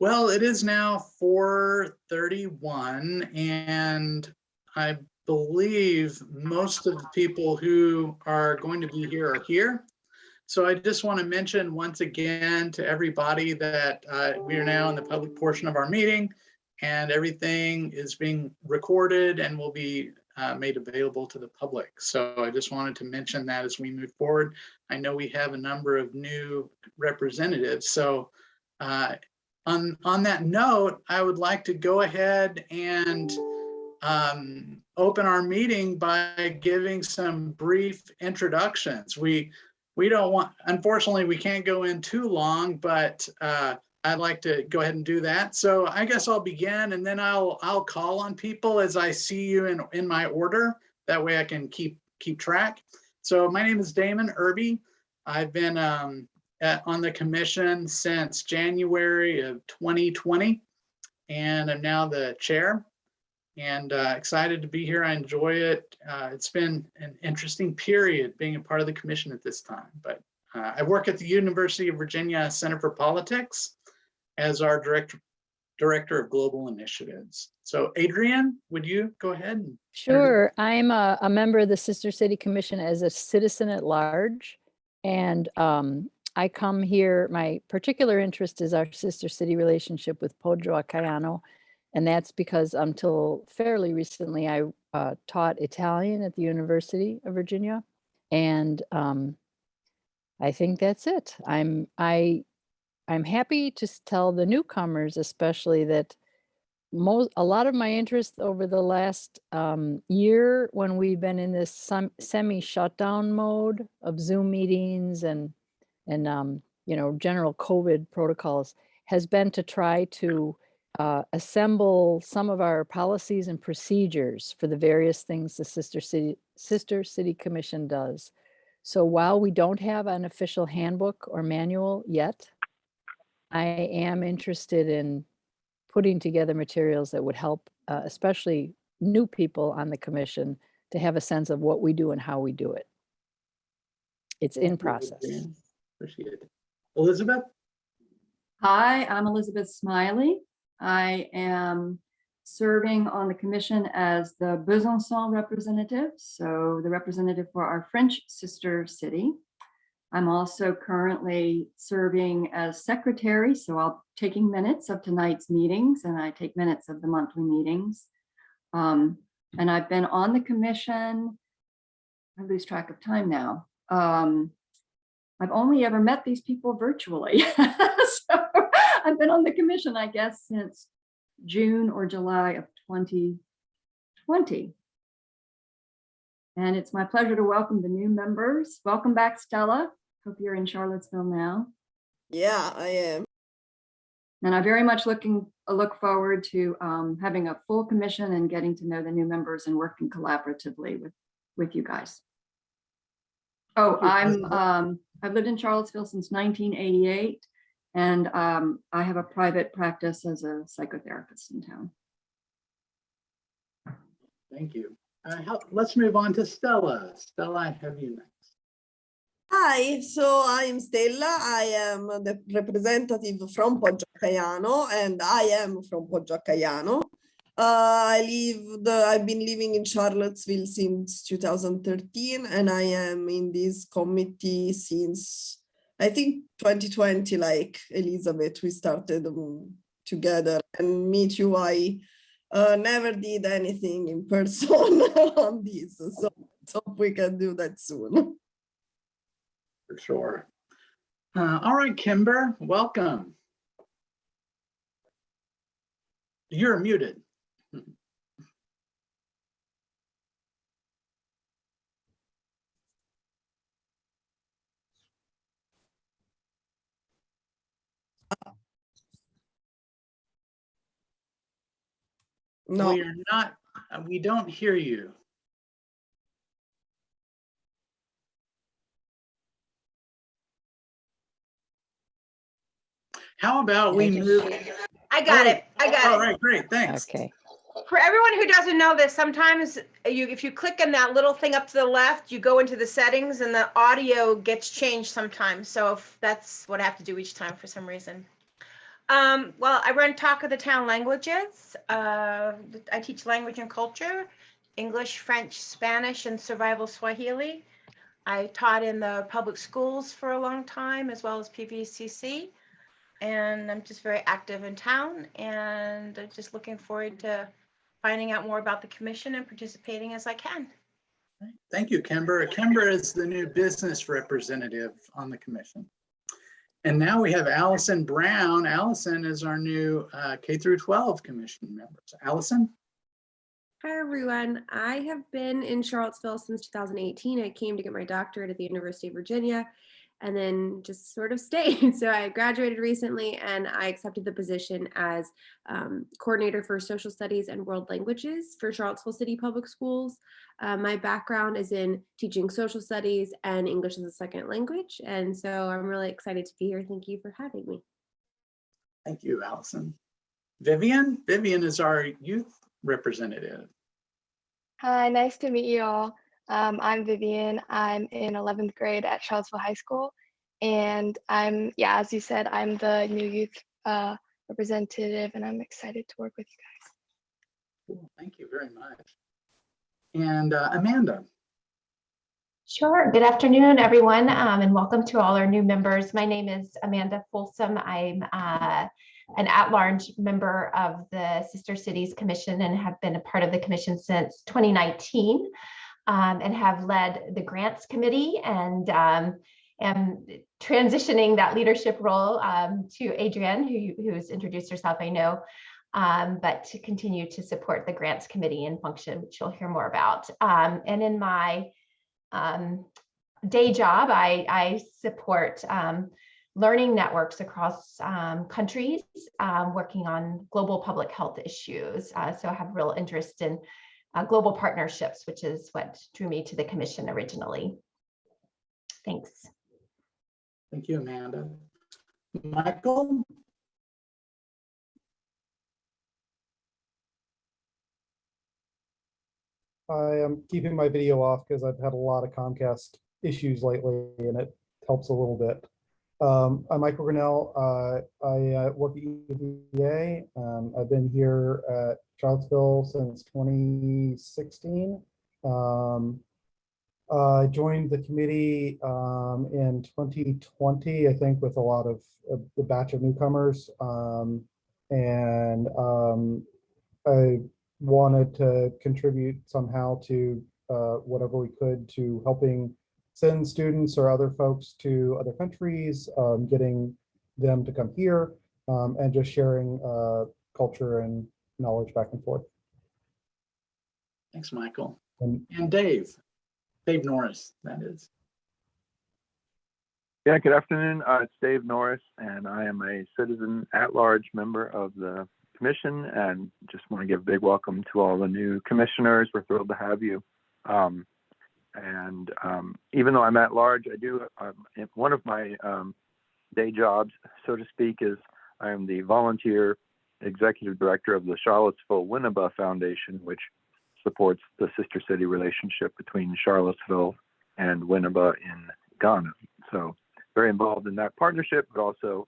Well, it is now 4:31, and I believe most of the people who are going to be here are here. So I just want to mention once again to everybody that we are now in the public portion of our meeting, and everything is being recorded and will be made available to the public. So I just wanted to mention that as we move forward. I know we have a number of new representatives, so on that note, I would like to go ahead and open our meeting by giving some brief introductions. We don't want, unfortunately, we can't go in too long, but I'd like to go ahead and do that. So I guess I'll begin, and then I'll call on people as I see you in my order. That way I can keep track. So my name is Damon Irby. I've been on the commission since January of 2020, and I'm now the chair, and excited to be here. I enjoy it. It's been an interesting period being a part of the commission at this time, but I work at the University of Virginia Center for Politics as our director of global initiatives. So Adrienne, would you go ahead? Sure. I'm a member of the Sister City Commission as a citizen at large. And I come here, my particular interest is our sister city relationship with Poggio a Caiano. And that's because until fairly recently, I taught Italian at the University of Virginia. And I think that's it. I'm happy to tell the newcomers, especially, that a lot of my interest over the last year, when we've been in this semi-shutdown mode of Zoom meetings and general COVID protocols, has been to try to assemble some of our policies and procedures for the various things the Sister City Commission does. So while we don't have an official handbook or manual yet, I am interested in putting together materials that would help, especially new people on the commission, to have a sense of what we do and how we do it. It's in process. Appreciate it. Elizabeth? Hi, I'm Elizabeth Smiley. I am serving on the commission as the Besançon representative, so the representative for our French sister city. I'm also currently serving as secretary, so I'll taking minutes of tonight's meetings, and I take minutes of the monthly meetings. And I've been on the commission, I lose track of time now. I've only ever met these people virtually. So I've been on the commission, I guess, since June or July of 2020. And it's my pleasure to welcome the new members. Welcome back, Stella. Hope you're in Charlottesville now. Yeah, I am. And I very much look forward to having a full commission and getting to know the new members and working collaboratively with you guys. Oh, I've lived in Charlottesville since 1988, and I have a private practice as a psychotherapist in town. Thank you. Let's move on to Stella. Stella, I have you next. Hi, so I'm Stella. I am the representative from Poggio a Caiano, and I am from Poggio a Caiano. I've been living in Charlottesville since 2013, and I am in this committee since, I think, 2020, like Elizabeth. We started together, and me too. I never did anything in person on this, so let's hope we can do that soon. For sure. All right, Kimber, welcome. You're muted. No, We are not, we don't hear you. How about we move? I got it. All right, great, thanks. Okay. For everyone who doesn't know this, sometimes if you click on that little thing up to the left, you go into the settings and the audio gets changed sometimes. So if that's what I have to do each time for some reason. Well, I run Talk of the Town Languages. I teach language and culture, English, French, Spanish, and survival Swahili. I taught in the public schools for a long time, as well as PVCC. And I'm just very active in town, and I'm just looking forward to finding out more about the commission and participating as I can. Thank you, Kimber. Kimber is the new business representative on the commission. And now we have Allison Brown. Allison is our new K through 12 commission member. So Allison? Hi, everyone. I have been in Charlottesville since 2018. I came to get my doctorate at the University of Virginia and then just sort of stayed. So I graduated recently and I accepted the position as coordinator for social studies and world languages for Charlottesville City Public Schools. My background is in teaching social studies and English as a second language. And so I'm really excited to be here. Thank you for having me. Thank you, Allison. Vivian? Vivian is our youth representative. Hi, nice to meet you all. I'm Vivian. I'm in 11th grade at Charlottesville High School. And as you said, I'm the new youth representative, and I'm excited to work with you guys. Cool. Thank you very much. And Amanda. Sure. Good afternoon, everyone, and welcome to all our new members. My name is Amanda Folsom. I'm an at-large member of the Sister Cities Commission and have been a part of the commission since 2019 and have led the grants committee and am transitioning that leadership role to Adrienne, who's introduced herself, I know, but to continue to support the grants committee and function, which you'll hear more about. And in my day job, I support learning networks across countries, working on global public health issues. So I have real interest in global partnerships, which is what drew me to the commission originally. Thanks. Thank you, Amanda. Michael? I am keeping my video off because I've had a lot of Comcast issues lately and it helps a little bit. I'm Michael Grinnell. I work at UVA. I've been here at Charlottesville since 2016. I joined the committee in 2020, I think, with a lot of the batch of newcomers. I wanted to contribute somehow to whatever we could to helping send students or other folks to other countries, getting them to come here, and just sharing culture and knowledge back and forth. Thanks, Michael. And Dave Norris, that is. Yeah, good afternoon. It's Dave Norris, and I am a citizen at-large member of the commission, and just want to give a big welcome to all the new commissioners. We're thrilled to have you. Even though I'm at large, I do one of my day jobs, so to speak, is I am the volunteer executive director of the Charlottesville Winneba Foundation, which supports the sister city relationship between Charlottesville and Winneba in Ghana. So very involved in that partnership, but also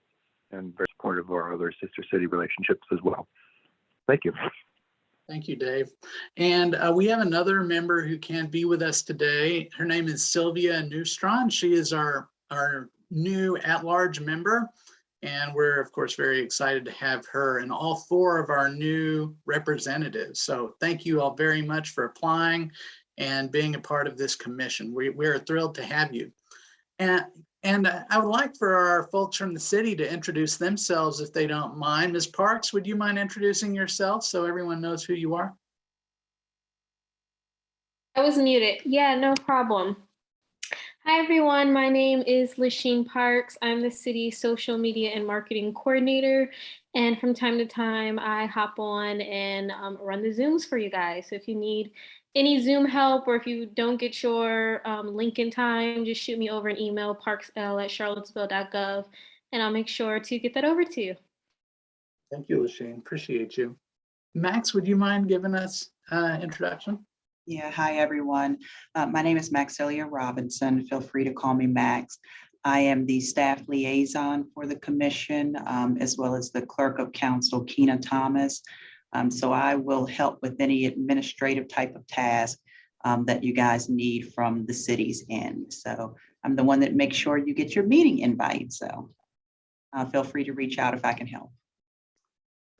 and very supportive of our other sister city relationships as well. Thank you. Thank you, Dave. And we have another member who can't be with us today. Her name is Sylvia Neustron. She is our new at-large member. And we're, of course, very excited to have her and all four of our new representatives. So thank you all very much for applying and being a part of this commission. We're thrilled to have you. And I would like for our folks from the city to introduce themselves if they don't mind. Ms. Parks, would you mind introducing yourself so everyone knows who you are? I was muted. Yeah, no problem. Hi, everyone. My name is Lasheen Parks. I'm the city social media and marketing coordinator. And from time to time, I hop on and run the Zooms for you guys. So if you need any Zoom help, or if you don't get your link in time, just shoot me over an email, parksl@charlottesville.gov, and I'll make sure to get that over to you. Thank you, Lasheen. Appreciate you. Max, would you mind giving us an introduction? Yeah, hi everyone. My name is Maxilia Robinson. Feel free to call me Max. I am the staff liaison for the commission, as well as the clerk of council, Keena Thomas. So I will help with any administrative type of task that you guys need from the city's end. So I'm the one that makes sure you get your meeting invite. So feel free to reach out if I can help.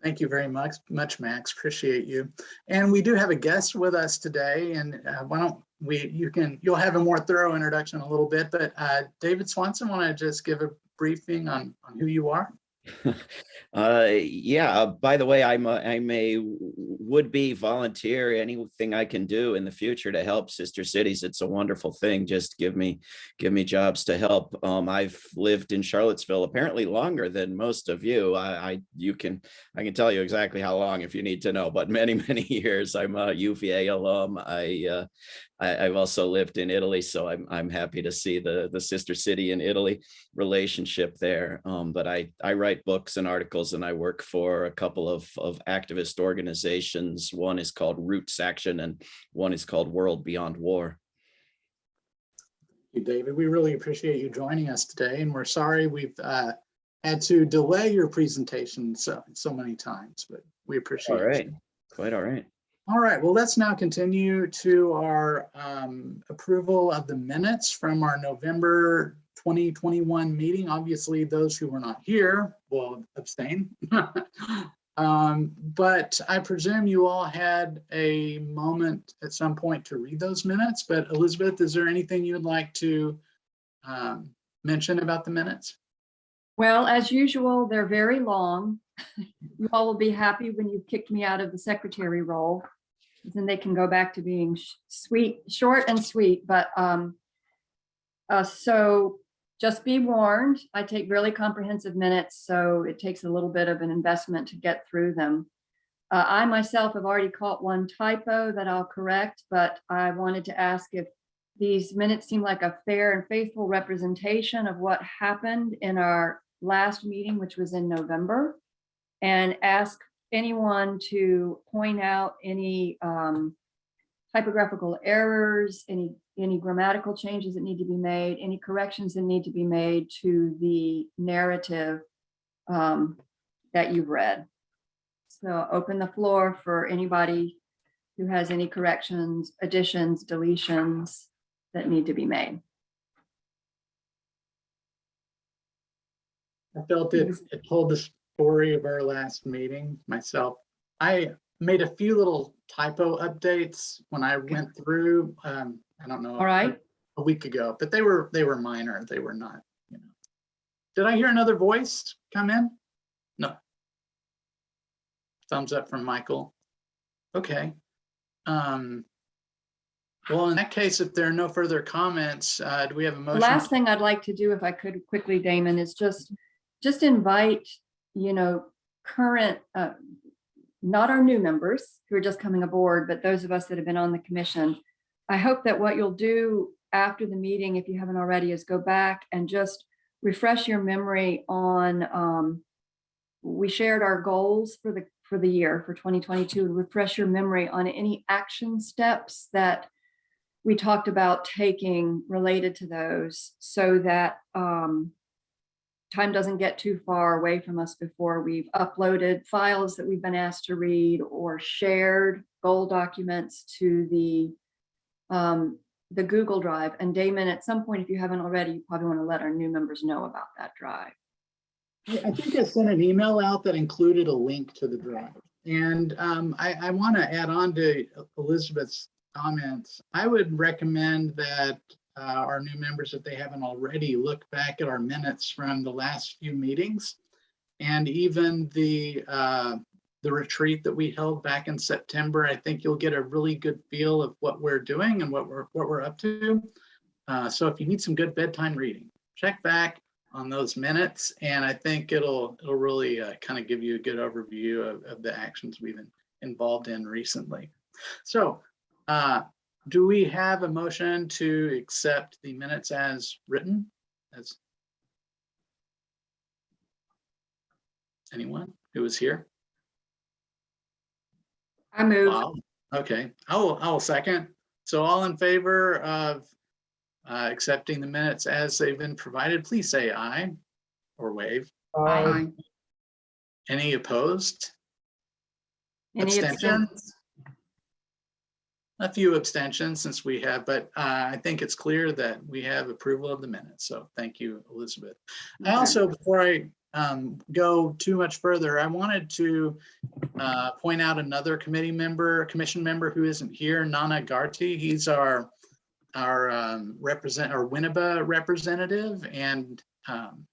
Thank you very much, Max. Appreciate you. And we do have a guest with us today. And why don't you'll have a more thorough introduction in a little bit, but David Swanson, want to just give a briefing on who you are? Yeah, by the way, I'm a would-be volunteer. Anything I can do in the future to help Sister Cities, it's a wonderful thing. Just give me jobs to help. I've lived in Charlottesville apparently longer than most of you. I can tell you exactly how long if you need to know, but many years. I'm a UVA alum. I've also lived in Italy, so I'm happy to see the Sister City in Italy relationship there. But I write books and articles, and I work for a couple of activist organizations. One is called Roots Action, and one is called World Beyond War. Thank you, David. We really appreciate you joining us today, and we're sorry we've had to delay your presentation so many times, but we appreciate it. All right, quite all right. All right, well, let's now continue to our approval of the minutes from our November 2021 meeting. Obviously, those who were not here will abstain. But I presume you all had a moment at some point to read those minutes. But Elizabeth, is there anything you'd like to mention about the minutes? Well, as usual, they're very long. You all will be happy when you've kicked me out of the secretary role. Then they can go back to being short and sweet. But so just be warned, I take really comprehensive minutes, so it takes a little bit of an investment to get through them. I myself have already caught one typo that I'll correct, but I wanted to ask if these minutes seem like a fair and faithful representation of what happened in our last meeting, which was in November, and ask anyone to point out any typographical errors, any grammatical changes that need to be made, any corrections that need to be made to the narrative that you've read. So I'll open the floor for anybody who has any corrections, additions, deletions that need to be made. I felt it told the story of our last meeting myself. I made a few little typo updates when I went through, I don't know, All right. a week ago, but they were minor. They were not, you know. Did I hear another voice come in? No. Thumbs up from Michael. Okay. Well, in that case, if there are no further comments, do we have a motion? The last thing I'd like to do, if I could quickly, Damon, is just invite, current, not our new members who are just coming aboard, but those of us that have been on the commission. I hope that what you'll do after the meeting, if you haven't already, is go back and just refresh your memory on, we shared our goals for the year for 2022, and refresh your memory on any action steps that we talked about taking related to those, so that time doesn't get too far away from us before we've uploaded files that we've been asked to read or shared goal documents to the Google Drive. And Damon, at some point, if you haven't already, you probably want to let our new members know about that drive. I think I sent an email out that included a link to the drive. And I want to add on to Elizabeth's comments. I would recommend that our new members, if they haven't already, look back at our minutes from the last few meetings, and even the retreat that we held back in September. I think you'll get a really good feel of what we're doing and what we're up to. So if you need some good bedtime reading, check back on those minutes, and I think it'll really kind of give you a good overview of the actions we've been involved in recently. So do we have a motion to accept the minutes as written? As anyone who was here? I move. Wow. Okay, I will second. So all in favor of accepting the minutes as they've been provided, please say aye or wave. Aye. Any opposed? Any Abstentions? A few abstentions since we have, but I think it's clear that we have approval of the minutes. So thank you, Elizabeth. I Okay. also, before I go too much further, I wanted to point out another commission member who isn't here, Nana Garti. He's our Winneba representative, and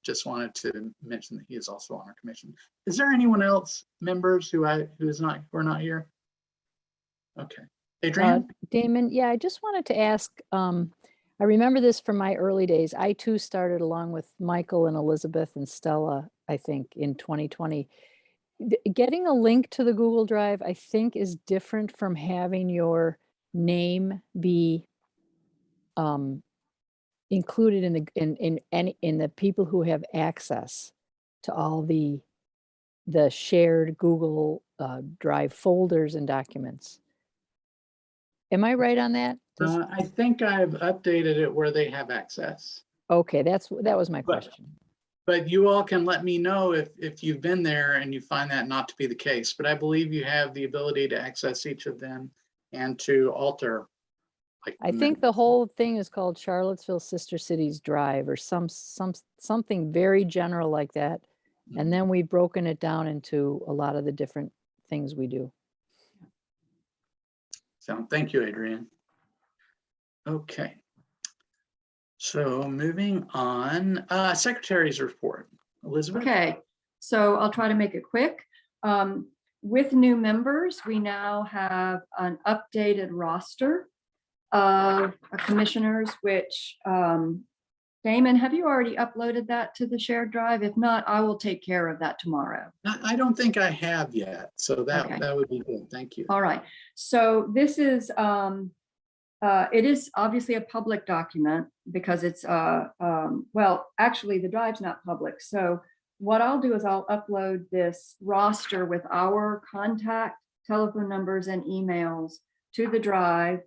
just wanted to mention that he is also on our commission. Is there anyone else, members, who are not here? Okay. Adrian? Damon, yeah, I just wanted to ask, I remember this from my early days. I too started along with Michael and Elizabeth and Stella, I think, in 2020. Getting a link to the Google Drive, I think, is different from having your name be included in the people who have access to all the shared Google Drive folders and documents. Am I right on that? I think I've updated it where they have access. Okay, that was my question. But you all can let me know if you've been there and you find that not to be the case. But I believe you have the ability to access each of them and to alter. I think the whole thing is called Charlottesville Sister Cities Drive or something very general like that. And then we've broken it down into a lot of the different things we do. So thank you, Adrian. Okay. So moving on, Secretary's report. Elizabeth? Okay, so I'll try to make it quick. With new members, we now have an updated roster of commissioners, which Damon, have you already uploaded that to the shared drive? If not, I will take care of that tomorrow. I don't think I have yet, so that Okay. that would be good. Thank you. All right, so this is, it is obviously a public document because it's, well, actually the drive's not public. So what I'll do is I'll upload this roster with our contact telephone numbers and emails to the drive.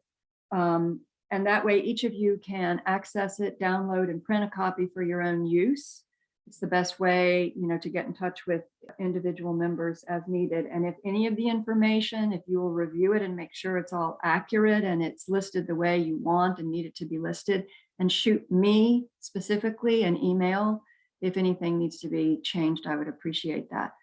And that way each of you can access it, download and print a copy for your own use. It's the best way, to get in touch with individual members as needed. And if any of the information, if you will review it and make sure it's all accurate and it's listed the way you want and need it to be listed, and shoot me specifically an email if anything needs to be changed, I would appreciate that.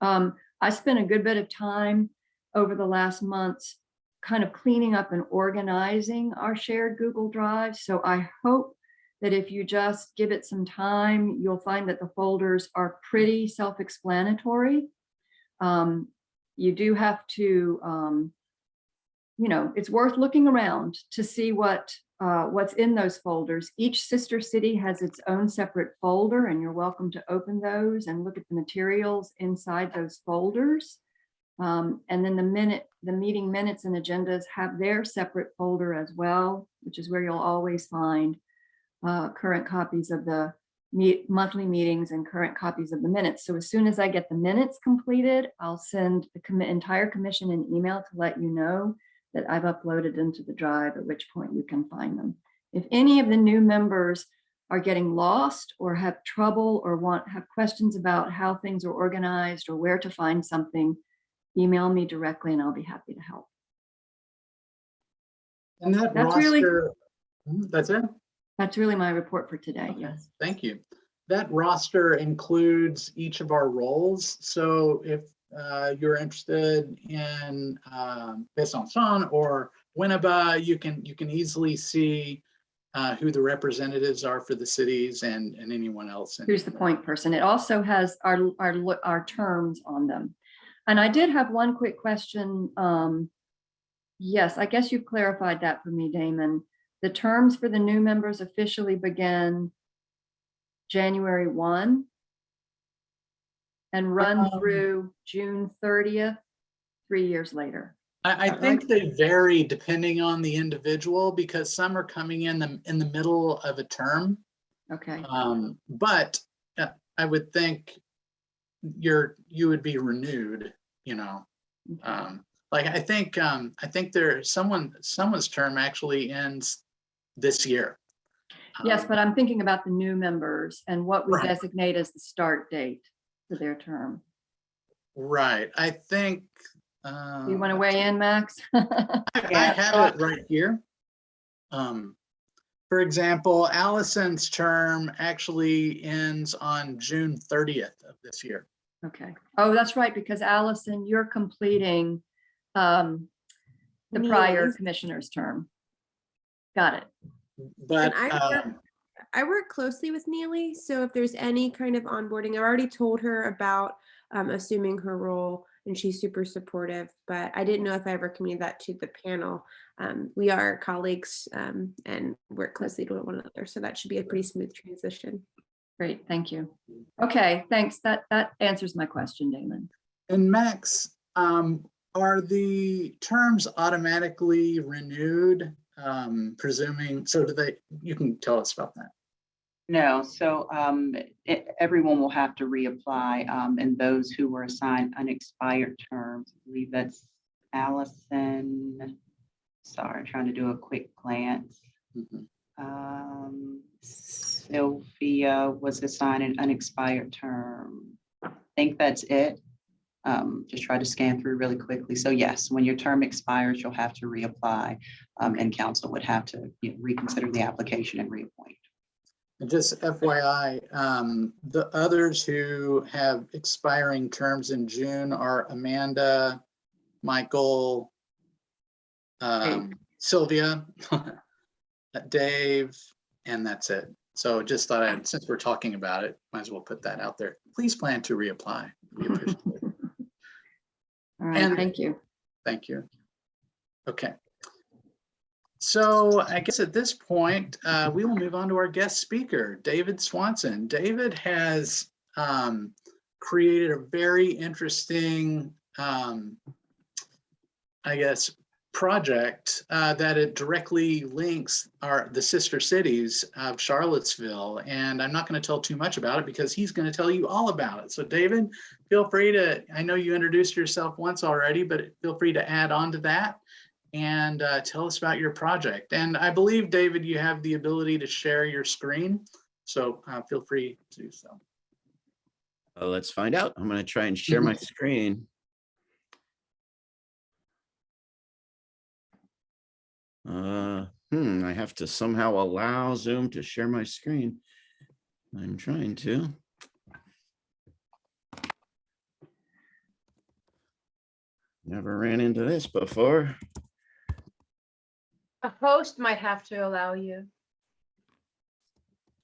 I spent a good bit of time over the last months kind of cleaning up and organizing our shared Google Drive. So I hope that if you just give it some time, you'll find that the folders are pretty self-explanatory. You do have to, it's worth looking around to see what's in those folders. Each sister city has its own separate folder, and you're welcome to open those and look at the materials inside those folders. And then the meeting minutes and agendas have their separate folder as well, which is where you'll always find current copies of the monthly meetings and current copies of the minutes. So as soon as I get the minutes completed, I'll send the entire commission an email to let you know that I've uploaded into the drive, at which point you can find them. If any of the new members are getting lost or have trouble or have questions about how things are organized or where to find something, email me directly and I'll be happy to help. And that's that's it? That's really my report for today. Okay. Yes. Thank you. That roster includes each of our roles. So if you're interested in Besançon or Winneba, you can easily see who the representatives are for the cities and anyone else. Who's the point person. It also has our terms on them. And I did have one quick question. Yes, I guess you've clarified that for me, Damon. The terms for the new members officially begin January 1 and run through June 30th, 3 years later. I think they vary depending on the individual because some are coming in the middle of a term. Okay. But I would think you would be renewed, like I think there's someone's term actually ends this year. Yes, but I'm thinking about the new members and what we Right. designate as the start date for their term. Right, I think. Do you want to weigh in, Max? I have it right here. For example, Allison's term actually ends on June 30th of this year. Okay. Oh, that's right, because Allison, you're completing the prior Neely's. commissioner's term. Got it. But And I work closely with Neely, so if there's any kind of onboarding, I've already told her about assuming her role, and she's super supportive, but I didn't know if I ever communicated that to the panel. We are colleagues and work closely with one another, so that should be a pretty smooth transition. Great, thank you. Okay, thanks. That answers my question, Damon. and Max, are the terms automatically renewed? Presuming, so do they, you can tell us about that. No, so everyone will have to reapply, and those who were assigned unexpired terms, I believe that's Allison. Sorry, trying to do a quick glance. Sylvia was assigned an unexpired term. I think that's it. Just try to scan through really quickly. So yes, when your term expires, you'll have to reapply, and council would have to reconsider the application and reappoint. And just FYI, the others who have expiring terms in June are Amanda, Michael, Sylvia, Dave, and that's it. So just thought I'd, since we're talking about it, might as well put that out there. Please plan to reapply. We appreciate it. All right, And- thank you. Thank you. Okay. So I guess at this point, we will move on to our guest speaker, David Swanson. David has created a very interesting, I guess, project that it directly links the sister cities of Charlottesville. And I'm not going to tell too much about it because he's going to tell you all about it. So David, feel free to, I know you introduced yourself once already, but feel free to add on to that and tell us about your project. And I believe, David, you have the ability to share your screen. So feel free to do so. Let's find out. I'm going to try and share my screen. I have to somehow allow Zoom to share my screen. I'm trying to. Never ran into this before. A host might have to allow you.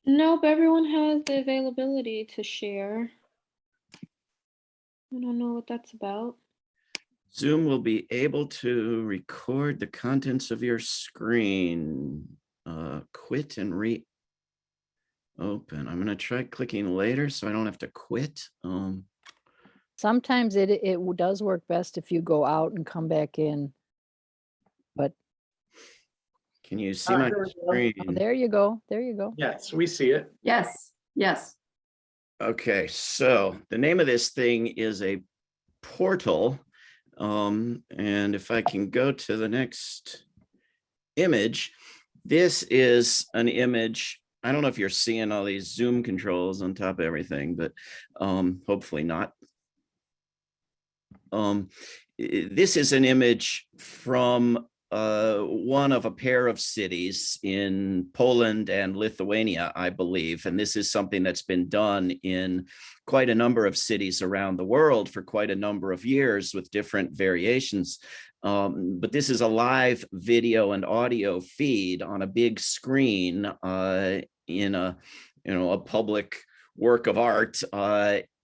Nope, everyone has the availability to share. I don't know what that's about. Zoom will be able to record the contents of your screen. Quit and reopen. I'm going to try clicking later so I don't have to quit. Sometimes it does work best if you go out and come back in. But Can you see my here we go. screen? oh, there you go. There you go. Yes, we see it. Yes, yes. Okay, so the name of this thing is a portal. And if I can go to the next image, this is an image. I don't know if you're seeing all these Zoom controls on top of everything, but hopefully not. This is an image from one of a pair of cities in Poland and Lithuania, I believe. And this is something that's been done in quite a number of cities around the world for quite a number of years with different variations. But this is a live video and audio feed on a big screen in a public work of art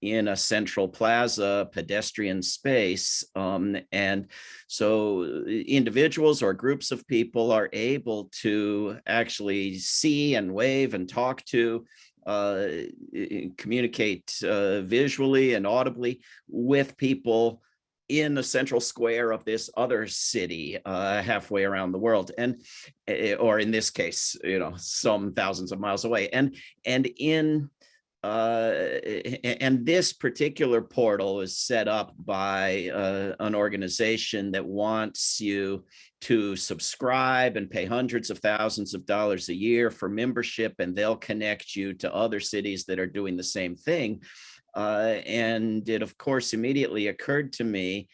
in a central plaza pedestrian space. And so individuals or groups of people are able to actually see and wave and talk to, communicate visually and audibly with people in the central square of this other city halfway around the world, and or in this case, some thousands of miles away. And in and this particular portal is set up by an organization that wants you to subscribe and pay hundreds of thousands of dollars a year for membership, and they'll connect you to other cities that are doing the same thing. And it, of course, immediately occurred to me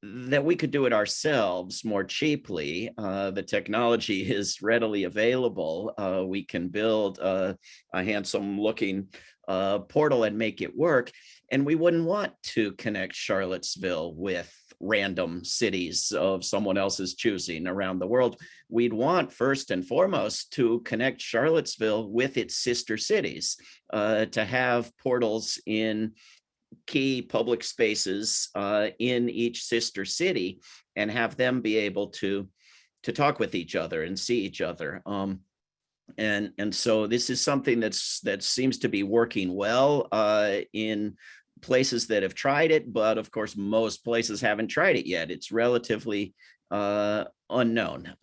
that we could do it ourselves more cheaply. The technology is readily available. We can build a handsome looking portal and make it work. And we wouldn't want to connect Charlottesville with random cities of someone else's choosing around the world. We'd want first and foremost to connect Charlottesville with its sister cities, to have portals in key public spaces in each sister city, and have them be able to talk with each other and see each other. And so this is something that seems to be working well in places that have tried it, but of course most places haven't tried it yet. It's relatively unknown.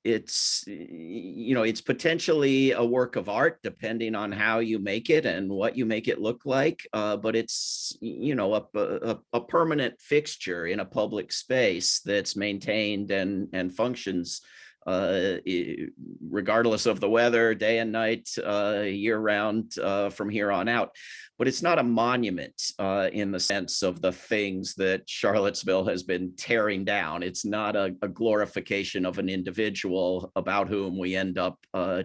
It's, you know, it's potentially a work of art depending on how you make it and what you make it look like, but it's, you know, a permanent fixture in a public space that's maintained and functions regardless of the weather, day and night, year round, from here on out. But it's not a monument in the sense of the things that Charlottesville has been tearing down. It's not a glorification of an individual about whom we end up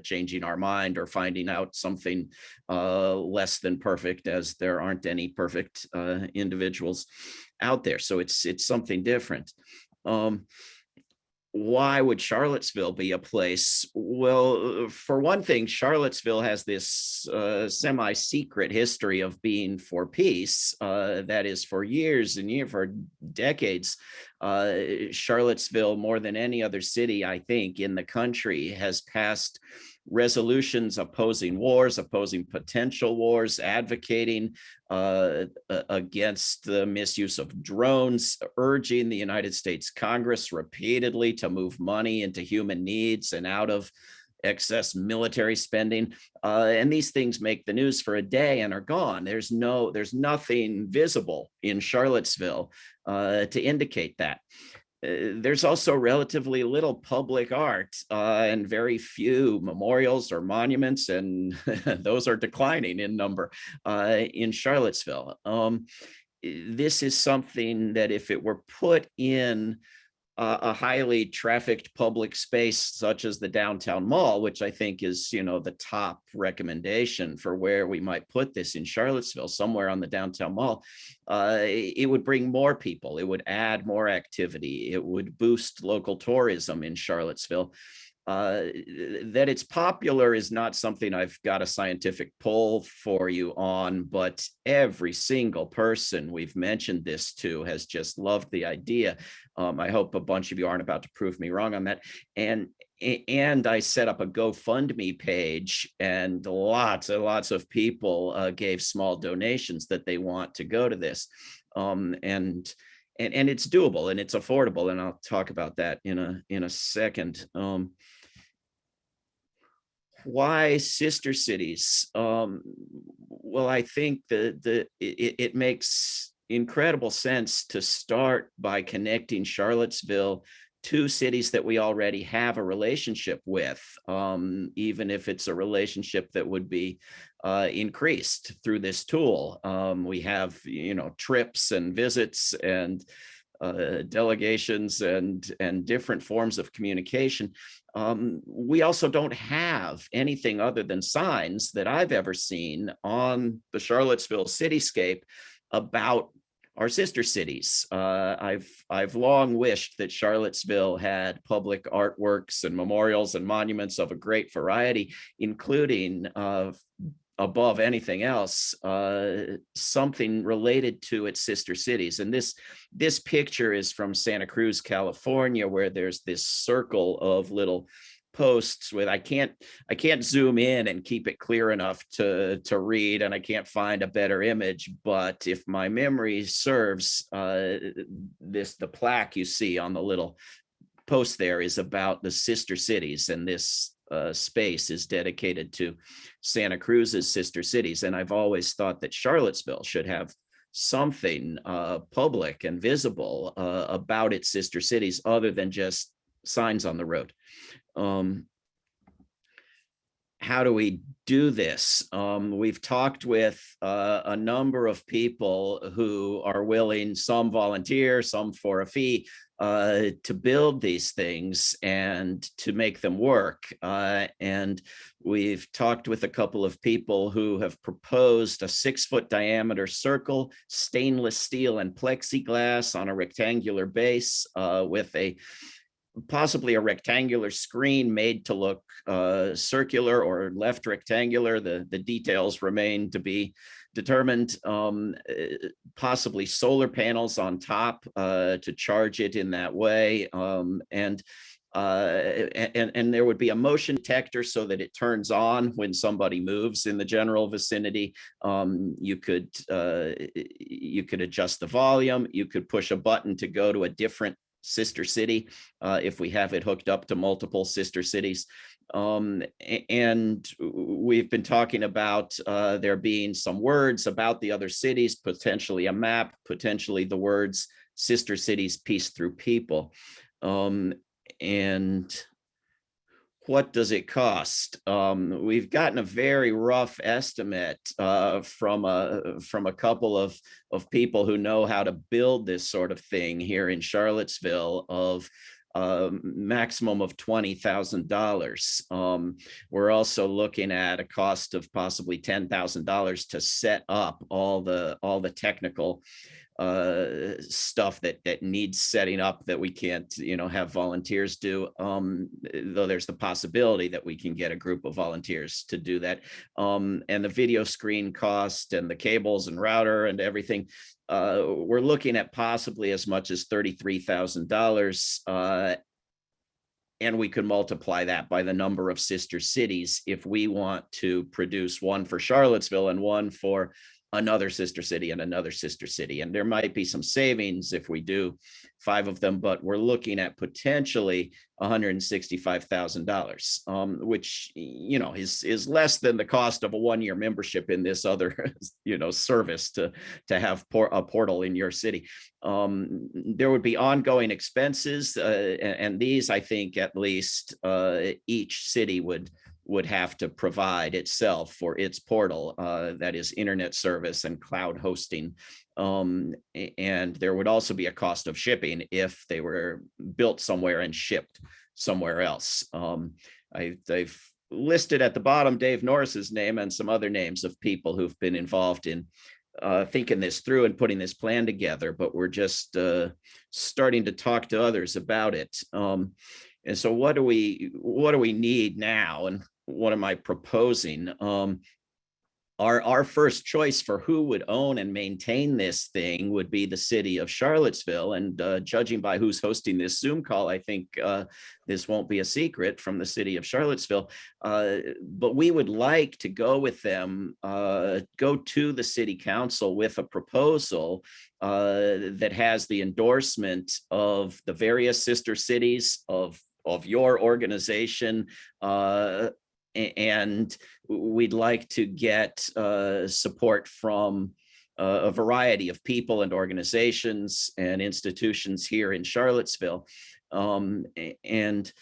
changing our mind or finding out something less than perfect, as there aren't any perfect individuals out there. So it's something different. Why would Charlottesville be a place? Well, for one thing, Charlottesville has this semi-secret history of being for peace. That is, for years and years, for decades, Charlottesville, more than any other city, I think, in the country, has passed resolutions opposing wars, opposing potential wars, advocating against the misuse of drones, urging the United States Congress repeatedly to move money into human needs and out of excess military spending. And these things make the news for a day and are gone. There's nothing visible in Charlottesville to indicate that. There's also relatively little public art and very few memorials or monuments, and those are declining in number in Charlottesville. This is something that, if it were put in a highly trafficked public space such as the downtown mall, which I think is, you know, the top recommendation for where we might put this in Charlottesville, somewhere on the downtown mall, it would bring more people. It would add more activity. It would boost local tourism in Charlottesville. That it's popular is not something I've got a scientific poll for you on, but every single person we've mentioned this to has just loved the idea. I hope a bunch of you aren't about to prove me wrong on that. And I set up a GoFundMe page, and lots and lots of people gave small donations that they want to go to this. And it's doable and it's affordable, and I'll talk about that in a second. Why sister cities? Well, I think that it makes incredible sense to start by connecting Charlottesville to cities that we already have a relationship with, even if it's a relationship that would be increased through this tool. We have, you know, trips and visits and delegations and different forms of communication. We also don't have anything other than signs that I've ever seen on the Charlottesville cityscape about our sister cities. I've long wished that Charlottesville had public artworks and memorials and monuments of a great variety, including above anything else, something related to its sister cities. And this picture is from Santa Cruz, California, where there's this circle of little posts with, I can't zoom in and keep it clear enough to read, and I can't find a better image, but if my memory serves, the plaque you see on the little post there is about the sister cities, and this space is dedicated to Santa Cruz's sister cities. And I've always thought that Charlottesville should have something public and visible about its sister cities other than just signs on the road. How do we do this? We've talked with a number of people who are willing, some volunteer, some for a fee, to build these things and to make them work. And we've talked with a couple of people who have proposed a 6-foot diameter circle, stainless steel and plexiglass on a rectangular base with possibly a rectangular screen made to look circular or left rectangular. The details remain to be determined. Possibly solar panels on top to charge it in that way. And there would be a motion detector so that it turns on when somebody moves in the general vicinity. You could adjust the volume. You could push a button to go to a different sister city if we have it hooked up to multiple sister cities. And we've been talking about there being some words about the other cities, potentially a map, potentially the words sister cities, peace through people. And what does it cost? We've gotten a very rough estimate from a couple of people who know how to build this sort of thing here in Charlottesville of maximum of $20,000. We're also looking at a cost of possibly $10,000 to set up all the technical stuff that needs setting up that we can't have volunteers do, though there's the possibility that we can get a group of volunteers to do that, and the video screen cost and the cables and router and everything. We're looking at possibly as much as $33,000, and we could multiply that by the number of sister cities if we want to produce one for Charlottesville and one for another sister city and another sister city. And there might be some savings if we do 5 of them, but we're looking at potentially $165,000, which, is less than the cost of a 1-year membership in this other, service to have a portal in your city. There would be ongoing expenses, and these, I think, at least each city would have to provide itself for its portal, that is internet service and cloud hosting. And there would also be a cost of shipping if they were built somewhere and shipped somewhere else. They've listed at the bottom Dave Norris's name and some other names of people who've been involved in thinking this through and putting this plan together, but we're just starting to talk to others about it. And so what do we need now? And what am I proposing? Our first choice for who would own and maintain this thing would be the city of Charlottesville. And judging by who's hosting this Zoom call, I think this won't be a secret from the city of Charlottesville. But we would like to go with them, go to the city council with a proposal that has the endorsement of the various sister cities of your organization, and we'd like to get support from a variety of people and organizations and institutions here in Charlottesville. And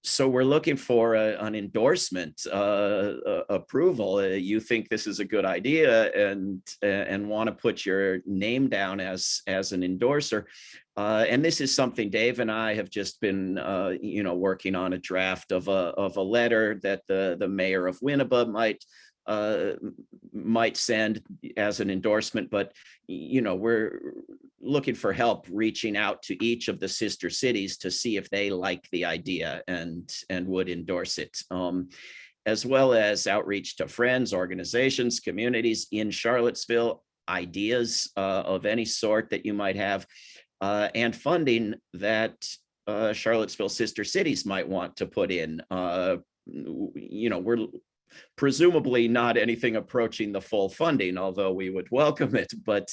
so we're looking for an endorsement, approval. You think this is a good idea and want to put your name down as an endorser. And this is something Dave and I have just been, working on a draft of a letter that the mayor of Winneba might send as an endorsement. But we're looking for help reaching out to each of the sister cities to see if they like the idea and would endorse it, as well as outreach to friends, organizations, communities in Charlottesville, ideas of any sort that you might have. And funding that Charlottesville sister cities might want to put in. We're presumably not anything approaching the full funding, although we would welcome it. But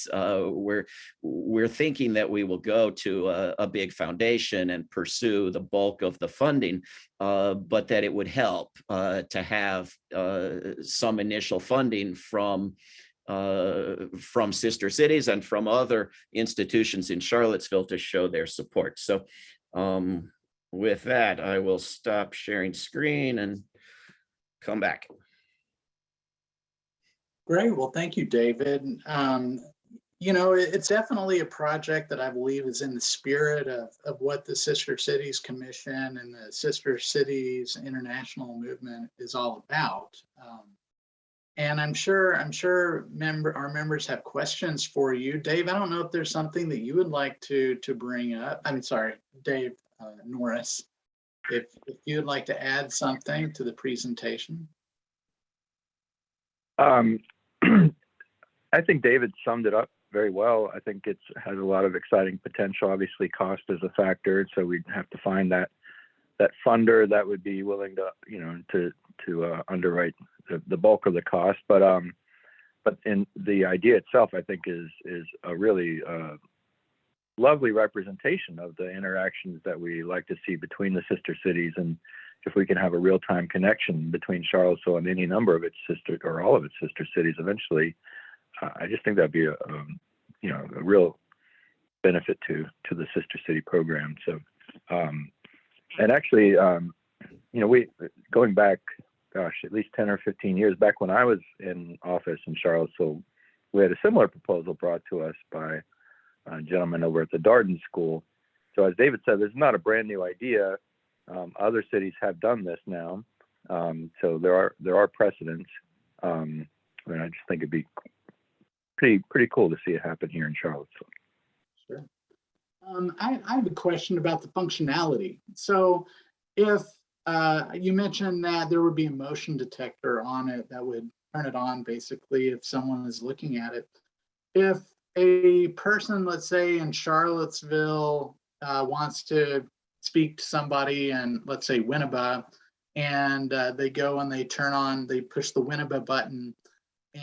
we're thinking that we will go to a big foundation and pursue the bulk of the funding, but that it would help to have some initial funding from sister cities and from other institutions in Charlottesville to show their support. So with that, I will stop sharing screen and come back. Great. Well, thank you, David. You know, it's definitely a project that I believe is in the spirit of what the Sister Cities Commission and the Sister Cities International Movement is all about. And I'm sure our members have questions for you. Dave, I don't know if there's something that you would like to bring up. I'm sorry, Dave Norris, if you'd like to add something to the presentation. I think David summed it up very well. I think it has a lot of exciting potential. Obviously, cost is a factor, so we'd have to find that funder that would be willing to, you know, to underwrite the bulk of the cost. But in the idea itself, I think is a really lovely representation of the interactions that we like to see between the sister cities. And if we can have a real-time connection between Charlottesville and any number of its sister or all of its sister cities eventually, I just think that'd be a real benefit to the sister city program. So, and actually, you know, we going back, gosh, at least 10 or 15 years back when I was in office in Charlottesville, we had a similar proposal brought to us by a gentleman over at the Darden School. So as David said, this is not a brand new idea. Other cities have done this now. So there are precedents. And I just think it'd be pretty cool to see it happen here in Charlottesville. Sure. I have a question about the functionality. So if you mentioned that there would be a motion detector on it that would turn it on basically if someone is looking at it. If a person, let's say in Charlottesville, wants to speak to somebody in, let's say, Winneba, and they go and they push the Winneba button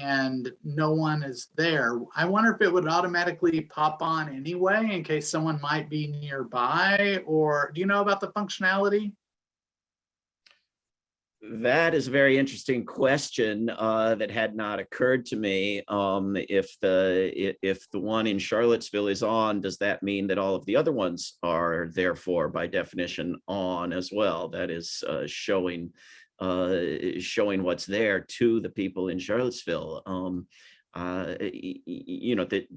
and no one is there. I wonder if it would automatically pop on anyway in case someone might be nearby, or do you know about the functionality? That is a very interesting question that had not occurred to me. If the one in Charlottesville is on, does that mean that all of the other ones are therefore by definition on as well? That is showing what's there to the people in Charlottesville. You know, that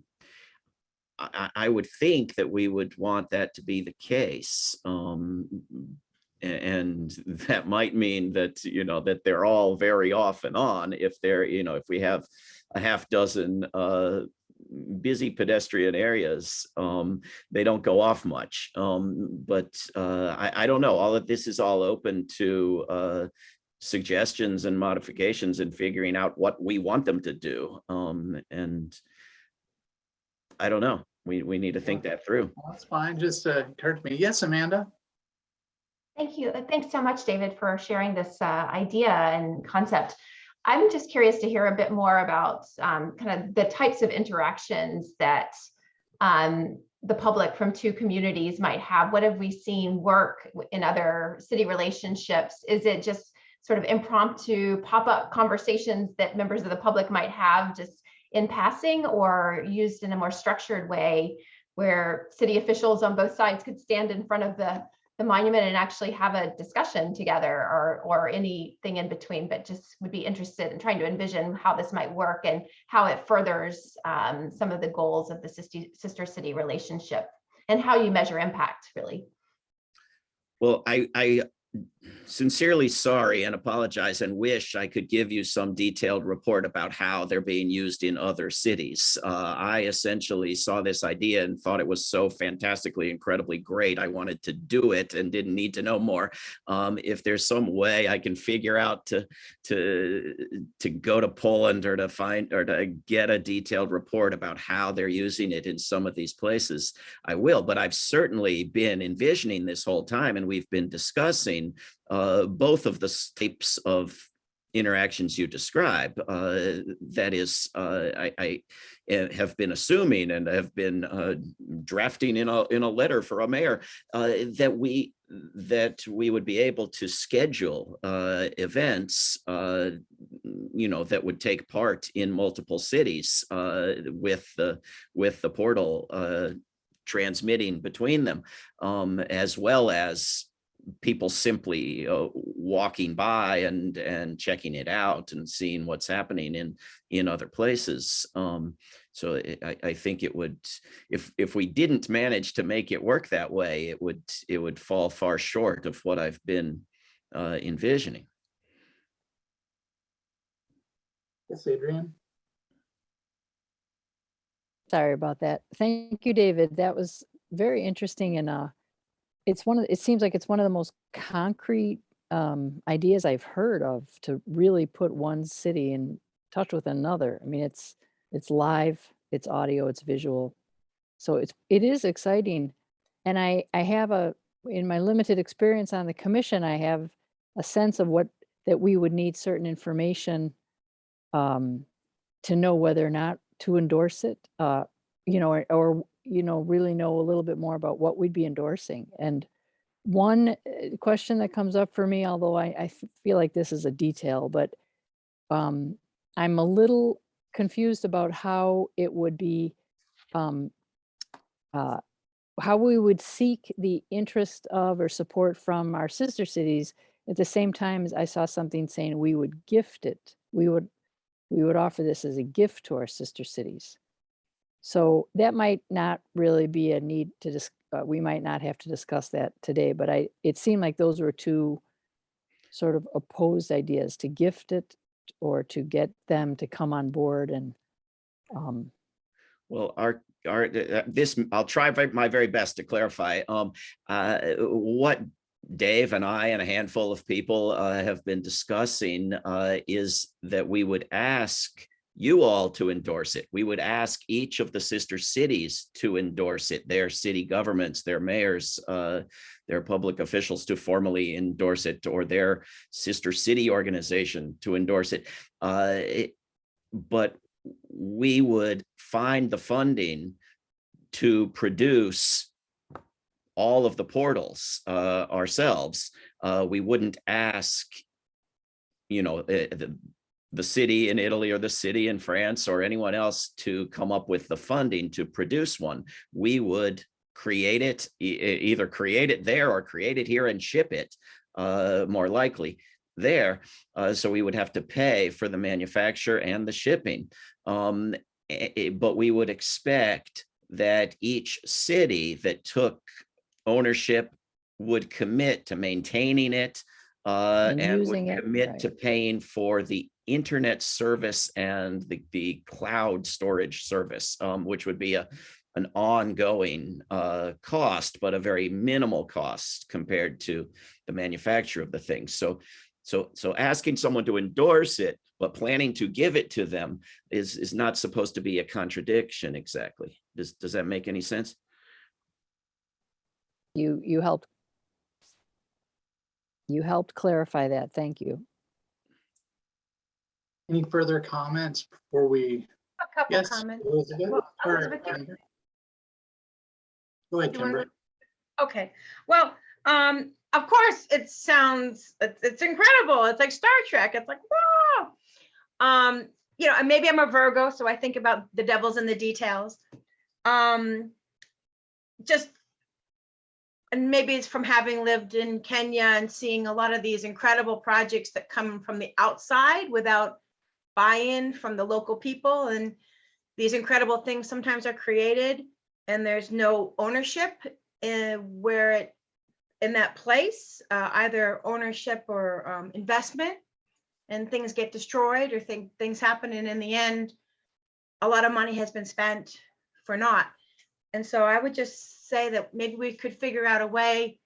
I would think that we would want that to be the case. And that might mean that, you know, that they're all very often on. If they're, you know, if we have a half dozen busy pedestrian areas, they don't go off much. But I don't know. All of this is all open to suggestions and modifications and figuring out what we want them to do. And I don't know. We need to think that through. Well, that's fine. Just occurred to me. Yes, Amanda. Thank you. Thanks so much, David, for sharing this idea and concept. I'm just curious to hear a bit more about kind of the types of interactions that the public from two communities might have. What have we seen work in other city relationships? Is it just sort of impromptu pop-up conversations that members of the public might have just in passing, or used in a more structured way where city officials on both sides could stand in front of the monument and actually have a discussion together, or anything in between? But just would be interested in trying to envision how this might work and how it furthers some of the goals of the sister city relationship and how you measure impact, really. Well, I sincerely sorry and apologize and wish I could give you some detailed report about how they're being used in other cities. I essentially saw this idea and thought it was so fantastically, incredibly great. I wanted to do it and didn't need to know more. If there's some way I can figure out to go to Poland or to find or to get a detailed report about how they're using it in some of these places, I will. But I've certainly been envisioning this whole time, and we've been discussing both of the types of interactions you describe. That is, I have been assuming and have been drafting in a letter for a mayor that we would be able to schedule events, that would take part in multiple cities with the portal transmitting between them, as well as people simply walking by and checking it out and seeing what's happening in other places. So I think it would, if we didn't manage to make it work that way, it would fall far short of what I've been envisioning. Yes, Adrian. Sorry about that. Thank you, David. That was very interesting, and it seems like it's one of the most concrete ideas I've heard of to really put one city in touch with another. I mean, it's live, it's audio, it's visual. So it is exciting. And I have in my limited experience on the commission, I have a sense of that we would need certain information to know whether or not to endorse it, or really know a little bit more about what we'd be endorsing. And one question that comes up for me, although I feel like this is a detail, but I'm a little confused about how it would be, how we would seek the interest of or support from our sister cities. At the same time, as I saw something saying we would gift it. We would offer this as a gift to our sister cities. So that might not really be a need to we might not have to discuss that today, but it seemed like those were two sort of opposed ideas, to gift it or to get them to come on board. And well, this, I'll try my very best to clarify. What Dave and I and a handful of people have been discussing is that we would ask you all to endorse it. We would ask each of the sister cities to endorse it, their city governments, their mayors, their public officials to formally endorse it, or their sister city organization to endorse it. But we would find the funding to produce all of the portals ourselves. We wouldn't ask, the city in Italy or the city in France or anyone else to come up with the funding to produce one. We would create it, either create it there or create it here and ship it, more likely there. So we would have to pay for the manufacture and the shipping. But we would expect that each city that took ownership would commit to maintaining it and would commit to paying for the internet service and the cloud storage service, which would be an ongoing cost, but a very minimal cost compared to the manufacture of the thing. So asking someone to endorse it, but planning to give it to them is not supposed to be a contradiction exactly. Does that make any sense? You helped clarify that. Thank you. Any further comments before we? A couple Yes, comments. Elizabeth? Well, Or Elizabeth, Kimber? Go ahead, you wanna Kimber. Okay, well, of course, it's incredible. It's like Star Trek. It's like, wow. And maybe I'm a Virgo, so I think about the devil's in the details. And maybe it's from having lived in Kenya and seeing a lot of these incredible projects that come from the outside without buy-in from the local people. And these incredible things sometimes are created and there's no ownership in that place, either ownership or investment, and things get destroyed or things happen. And in the end, a lot of money has been spent for naught. And so I would just say that maybe we could figure out a way,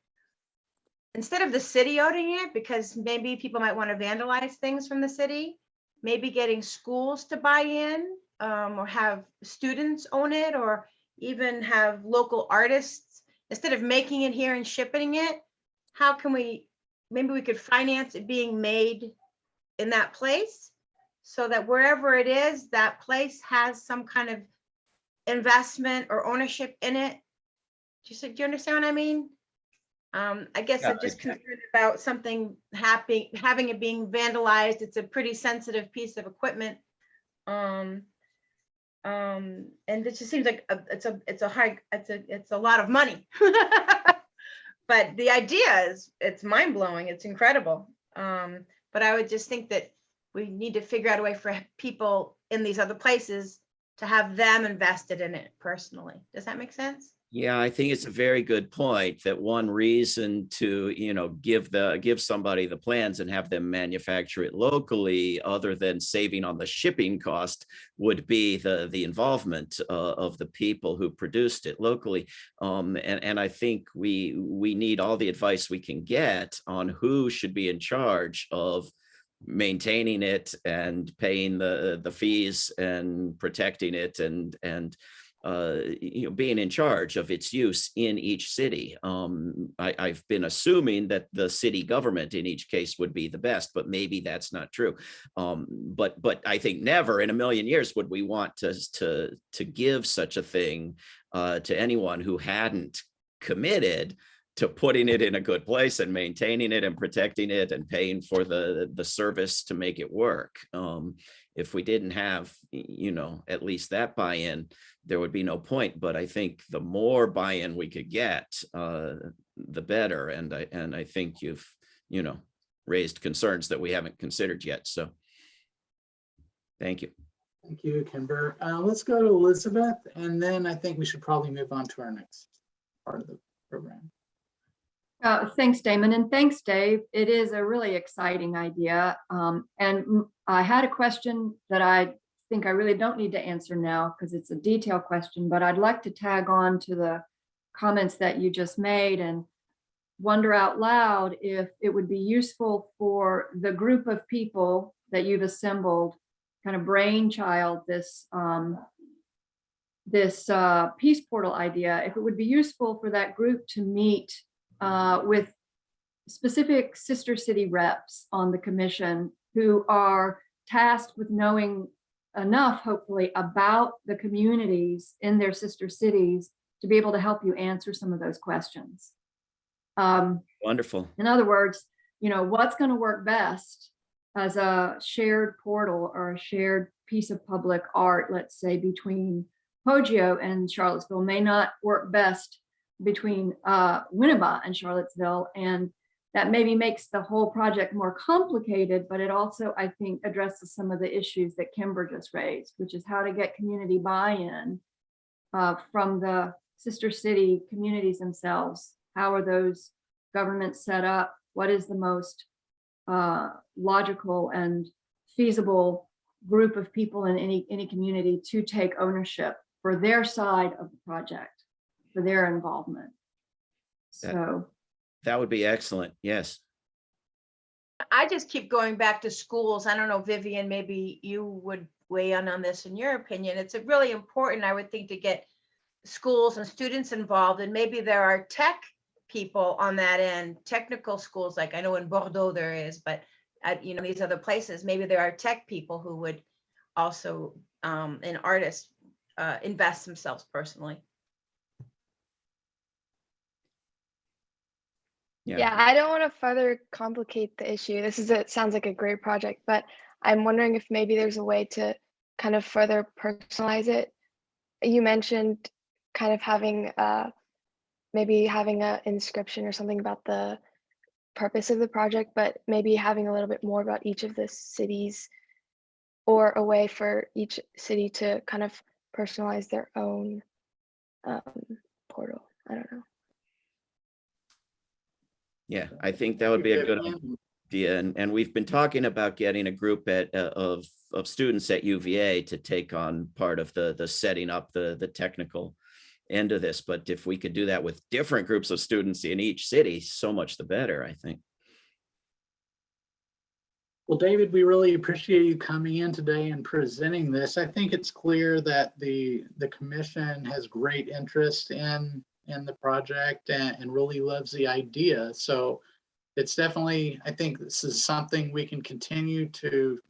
instead of the city owning it, because maybe people might want to vandalize things from the city, maybe getting schools to buy in, or have students own it, or even have local artists, instead of making it here and shipping it. How can maybe we could finance it being made in that place, so that wherever it is, that place has some kind of investment or ownership in it. Do you understand what I mean? I guess Yeah, I'm just concerned about something having it being vandalized. It's a pretty sensitive piece of equipment. And it just seems like it's a lot of money. But the idea it's mind blowing. It's incredible. But I would just think that we need to figure out a way for people in these other places to have them invested in it personally. Does that make sense? Yeah, I think it's a very good point that one reason to, give somebody the plans and have them manufacture it locally, other than saving on the shipping cost, would be the involvement of the people who produced it locally. And I think we need all the advice we can get on who should be in charge of maintaining it and paying the fees and protecting it and being in charge of its use in each city. I've been assuming that the city government in each case would be the best, but maybe that's not true. But I think never in a million years would we want to give such a thing to anyone who hadn't committed to putting it in a good place and maintaining it and protecting it and paying for the service to make it work. If we didn't have, at least that buy-in, there would be no point. But I think the more buy-in we could get, the better. And I think you've, raised concerns that we haven't considered yet. So thank you. Thank you, Kimber. Let's go to Elizabeth, and then I think we should probably move on to our next part of the program. Thanks, Damon, and thanks, Dave. It is a really exciting idea. And I had a question that I think I really don't need to answer now because it's a detailed question, but I'd like to tag on to the comments that you just made and wonder out loud if it would be useful for the group of people that you've assembled, kind of brainchild, this peace portal idea, if it would be useful for that group to meet with specific sister city reps on the commission who are tasked with knowing enough, hopefully, about the communities in their sister cities to be able to help you answer some of those questions. Wonderful. In other words, what's going to work best as a shared portal or a shared piece of public art, let's say, between Poggio and Charlottesville may not work best between Winneba and Charlottesville, and that maybe makes the whole project more complicated, but it also, I think, addresses some of the issues that Kimber just raised, which is how to get community buy-in from the sister city communities themselves. How are those governments set up? What is the most logical and feasible group of people in any community to take ownership for their side of the project, for their involvement? So that would be excellent. Yes. I just keep going back to schools. I don't know, Vivian, maybe you would weigh in on this in your opinion. It's really important, I would think, to get schools and students involved, and maybe there are tech people on that end, technical schools, like I know in Bordeaux there is, but at these other places, maybe there are tech people who would also, and artists, invest themselves personally. Yeah, I don't want to further complicate the issue. It sounds like a great project, but I'm wondering if maybe there's a way to kind of further personalize it. You mentioned kind of having maybe having an inscription or something about the purpose of the project, but maybe having a little bit more about each of the cities, or a way for each city to kind of personalize their own portal. I don't know. Yeah, I think that would be a good idea. And we've been talking about getting a group of students at UVA to take on part of the setting up the technical end of this. But if we could do that with different groups of students in each city, so much the better, I think. Well, David, we really appreciate you coming in today and presenting this. I think it's clear that the commission has great interest in the project and really loves the idea. So it's definitely, I think this is something we can continue to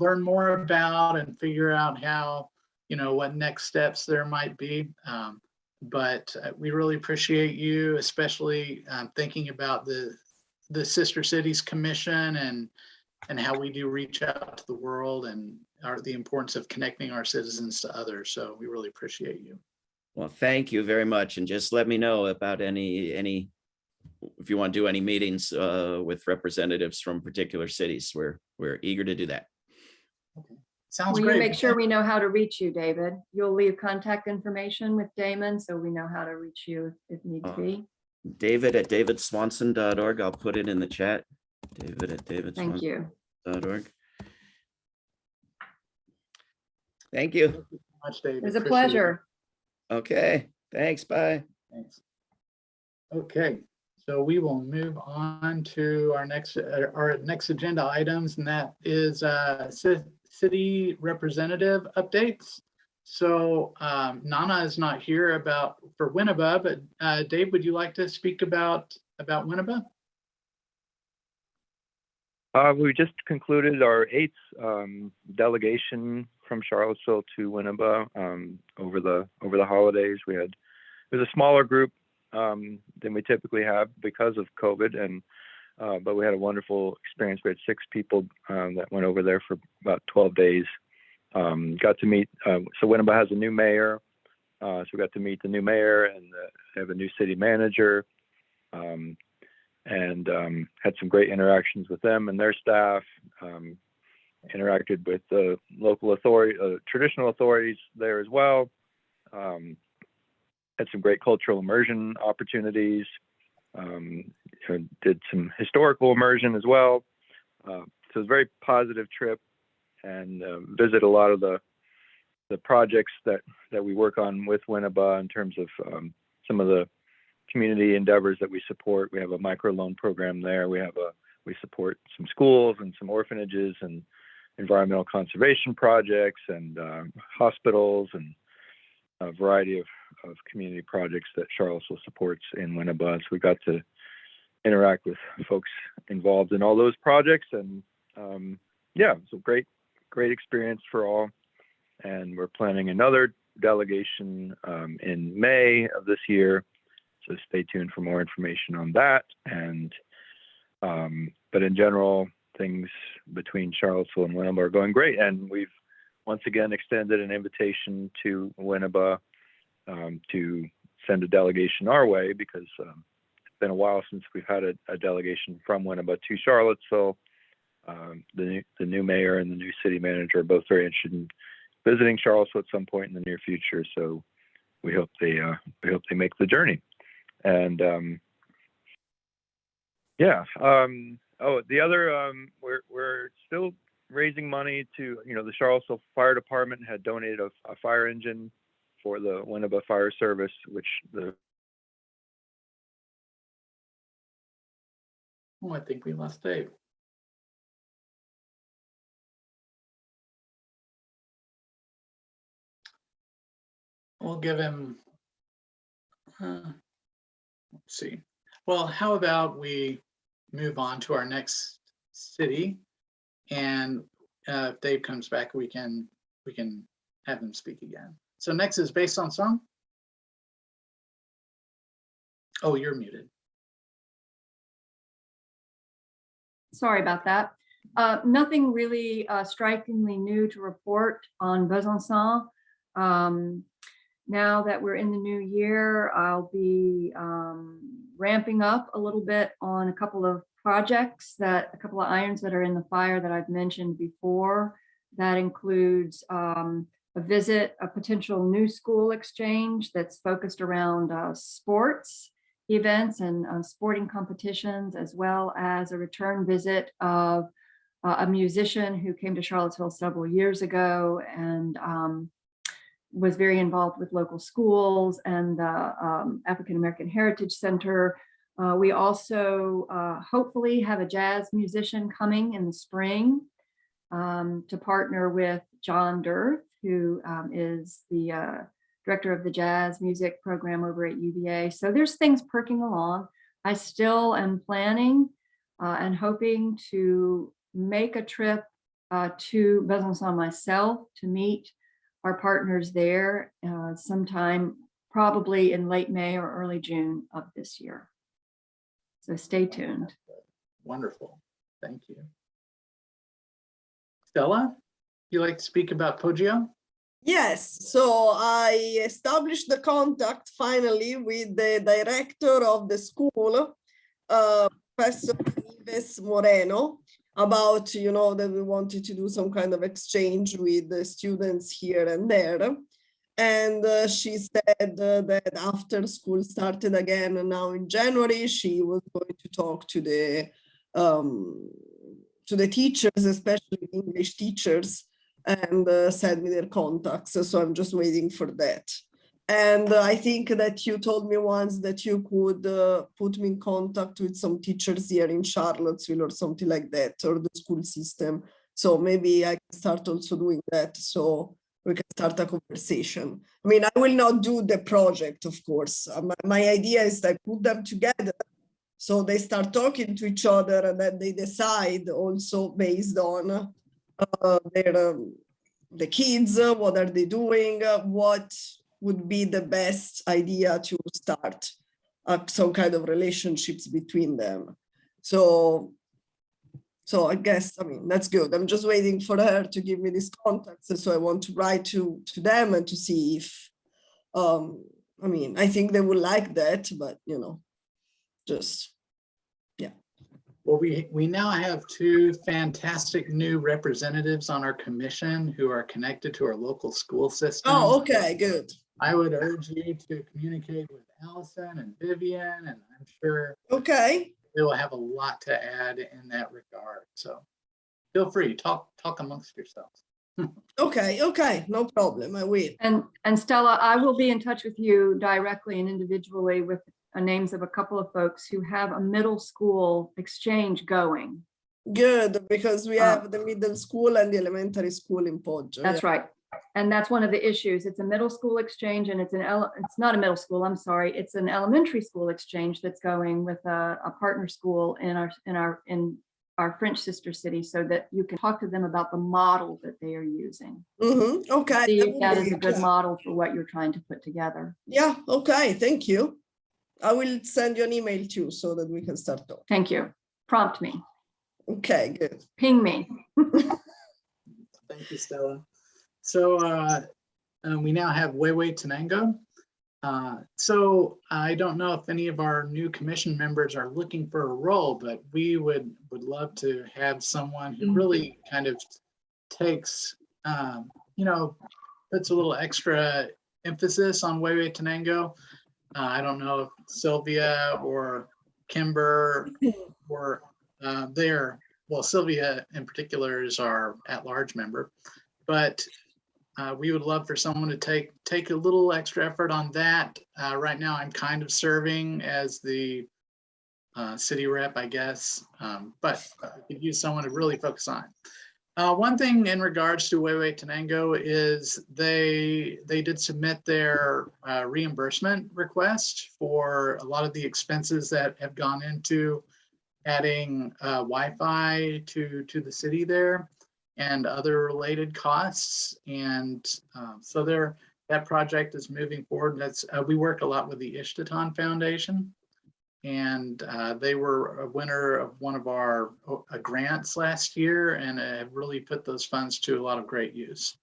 learn more about and figure out how, what next steps there might be. But we really appreciate you, especially thinking about the Sister Cities Commission and how we do reach out to the world and the importance of connecting our citizens to others. So we really appreciate you. Well, thank you very much. And just let me know about any if you want to do any meetings with representatives from particular cities. We're eager to do that. Sounds Will great. you make sure we know how to reach you, David? You'll leave contact information with Damon so we know how to reach you if need be. David at davidswanson.org. I'll put it in the chat. David at Thank you. davidswanson.org. Thank you. Thank you so much, David. It was a Appreciate it. pleasure. Okay. Thanks. Bye. Thanks. Okay, so we will move on to our next agenda items, and that is city representative updates. So Nana is not here for Winneba, but Dave, would you like to speak about Winneba? We just concluded our 8th delegation from Charlottesville to Winneba over the holidays. It was a smaller group than we typically have because of COVID, but we had a wonderful experience. We had 6 people that went over there for about 12 days. Got to meet. So Winneba has a new mayor, so we got to meet the new mayor, and they have a new city manager. And had some great interactions with them and their staff, interacted with the local traditional authorities there as well. Had some great cultural immersion opportunities, did some historical immersion as well. So it was a very positive trip, and visit a lot of the projects that we work on with Winneba in terms of some of the community endeavors that we support. We have a microloan program there. We support some schools and some orphanages and environmental conservation projects and hospitals and a variety of community projects that Charlottesville supports in Winneba. So we got to interact with folks involved in all those projects, and yeah, it's a great experience for all. And we're planning another delegation in May of this year. So stay tuned for more information on that. And but in general, things between Charlottesville and Winneba are going great. And we've once again extended an invitation to Winneba to send a delegation our way, because it's been a while since we've had a delegation from Winneba to Charlottesville. The new mayor and the new city manager are both very interested in visiting Charlottesville at some point in the near future. So we hope they make the journey. And yeah. The other, we're still raising money to, the Charlottesville Fire Department had donated a fire engine for the Winneba Fire Service, which I think we lost Dave. We'll give him, let's see. Well, how about we move on to our next city, and if Dave comes back, we can have him speak again. So next is Besançon. Oh, you're muted. Sorry about that. Nothing really strikingly new to report on Besançon. Now that we're in the new year, I'll be ramping up a little bit on a couple of projects, a couple of irons that are in the fire that I've mentioned before. That includes a potential new school exchange that's focused around sports events and sporting competitions, as well as a return visit of a musician who came to Charlottesville several years ago and was very involved with local schools and the African American Heritage Center. We also hopefully have a jazz musician coming in the spring to partner with John Dirth, who is the director of the jazz music program over at UVA. So there's things perking along. I still am planning and hoping to make a trip to Besançon myself to meet our partners there sometime probably in late May or early June of this year. So stay tuned. Wonderful. Thank you. Stella, you like to speak about Poggio? Yes, so I established the contact finally with the director of the school, Professor Ives Moreno, about, you know, that we wanted to do some kind of exchange with the students here and there. And she said that after school started again and now in January, she was going to talk to the teachers, especially English teachers, and send me their contacts. So I'm just waiting for that. And I think that you told me once that you could put me in contact with some teachers here in Charlottesville or something like that, or the school system. So maybe I can start also doing that. So we can start a conversation. I mean, I will not do the project, of course. My idea is that I put them together so they start talking to each other, and then they decide also based on the kids, what are they doing, what would be the best idea to start some kind of relationships between them. So I guess, I mean, that's good. I'm just waiting for her to give me these contacts. So I want to write to them and to see if, I mean, I think they would like that, but, you know, just, yeah. Well, we now have two fantastic new representatives on our commission who are connected to our local school system. Oh, okay, good. I would urge you to communicate with Allison and Vivian, and I'm sure okay, they will have a lot to add in that regard. So feel free, talk amongst yourselves. Okay, no problem, I will. And Stella, I will be in touch with you directly and individually with names of a couple of folks who have a middle school exchange going. Good, because we have the middle school and the elementary school in Poggio. That's right. And that's one of the issues. It's a middle school exchange, and it's not a middle school, I'm sorry. It's an elementary school exchange that's going with a partner school in our French sister city, so that you can talk to them about the model that they are using. Okay. See if that is a good model for what you're trying to put together. Yeah, okay, thank you. I will send you an email too, so that we can start talking. Thank you. Prompt me. Okay, good. Ping me. Thank you, Stella. So we now have Weiwei Tenango. So I don't know if any of our new commission members are looking for a role, but we would love to have someone who really kind of takes, you know, puts a little extra emphasis on Weiwei Tenango. I don't know if Sylvia or Kimber or well, Sylvia in particular is our at-large member, but we would love for someone to take a little extra effort on that. Right now, I'm kind of serving as the city rep, I guess, but we could use someone to really focus on it. One thing in regards to Weiwei Tenango is they did submit their reimbursement request for a lot of the expenses that have gone into adding Wi-Fi to the city there and other related costs. And so that project is moving forward. That's we work a lot with the Ishtitan Foundation, and they were a winner of one of our grants last year, and have really put those funds to a lot of great use.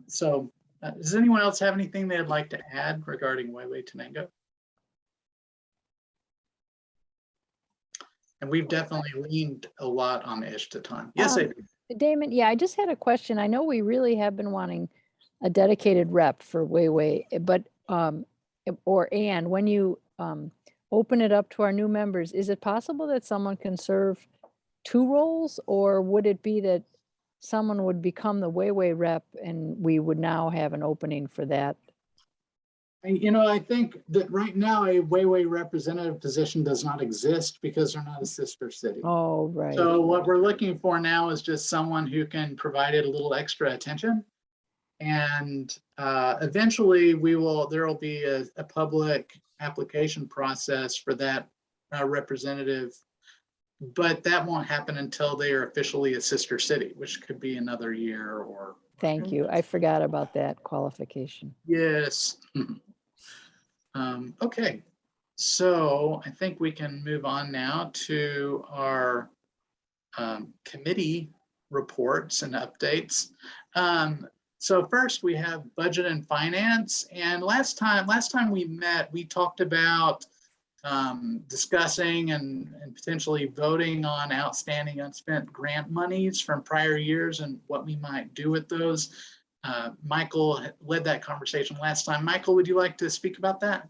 Does anyone else have anything they'd like to add regarding Weiwei Tenango? And we've definitely leaned a lot on Ishtitan. Yes, I do. Damon, yeah, I just had a question. I know we really have been wanting a dedicated rep for Weiwei, but Anne, when you open it up to our new members, is it possible that someone can serve two roles, or would it be that someone would become the Weiwei rep and we would now have an opening for that? You know, I think that right now a Weiwei representative position does not exist because they're not a sister city. Oh, right. So what we're looking for now is just someone who can provide it a little extra attention. And eventually there will be a public application process for that representative but that won't happen until they are officially a sister city, which could be another year or. Thank you. I forgot about that qualification. Yes. Okay, so I think we can move on now to our committee reports and updates. So first we have budget and finance. And last time we met, we talked about discussing and potentially voting on outstanding unspent grant monies from prior years and what we might do with those. Michael led that conversation last time. Michael, would you like to speak about that?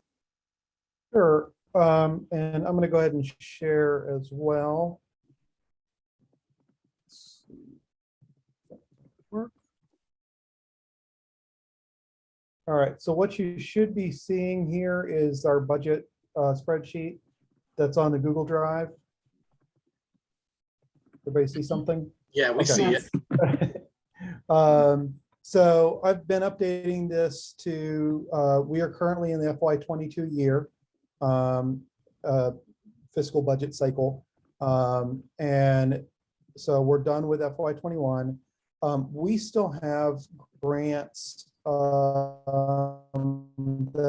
Sure. And I'm going to go ahead and share as well. All right, so what you should be seeing here is our budget spreadsheet that's on the Google Drive. Everybody see something? Yeah, we see it. So I've been updating this to, we are currently in the FY22 year fiscal budget cycle. And so we're done with FY21. We still have grants that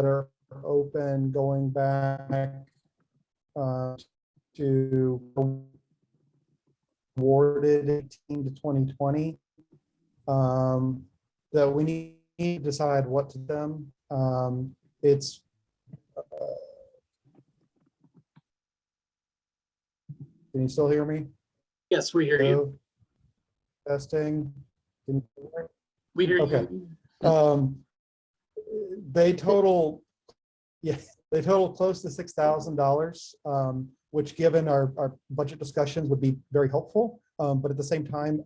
are open going back to awarded 18 to 2020 that we need to decide what to them. It's can you still hear me? Yes, we hear you. Testing. We hear okay. you. They total, yeah, they total close to $6,000, which given our budget discussions would be very helpful. But at the same time,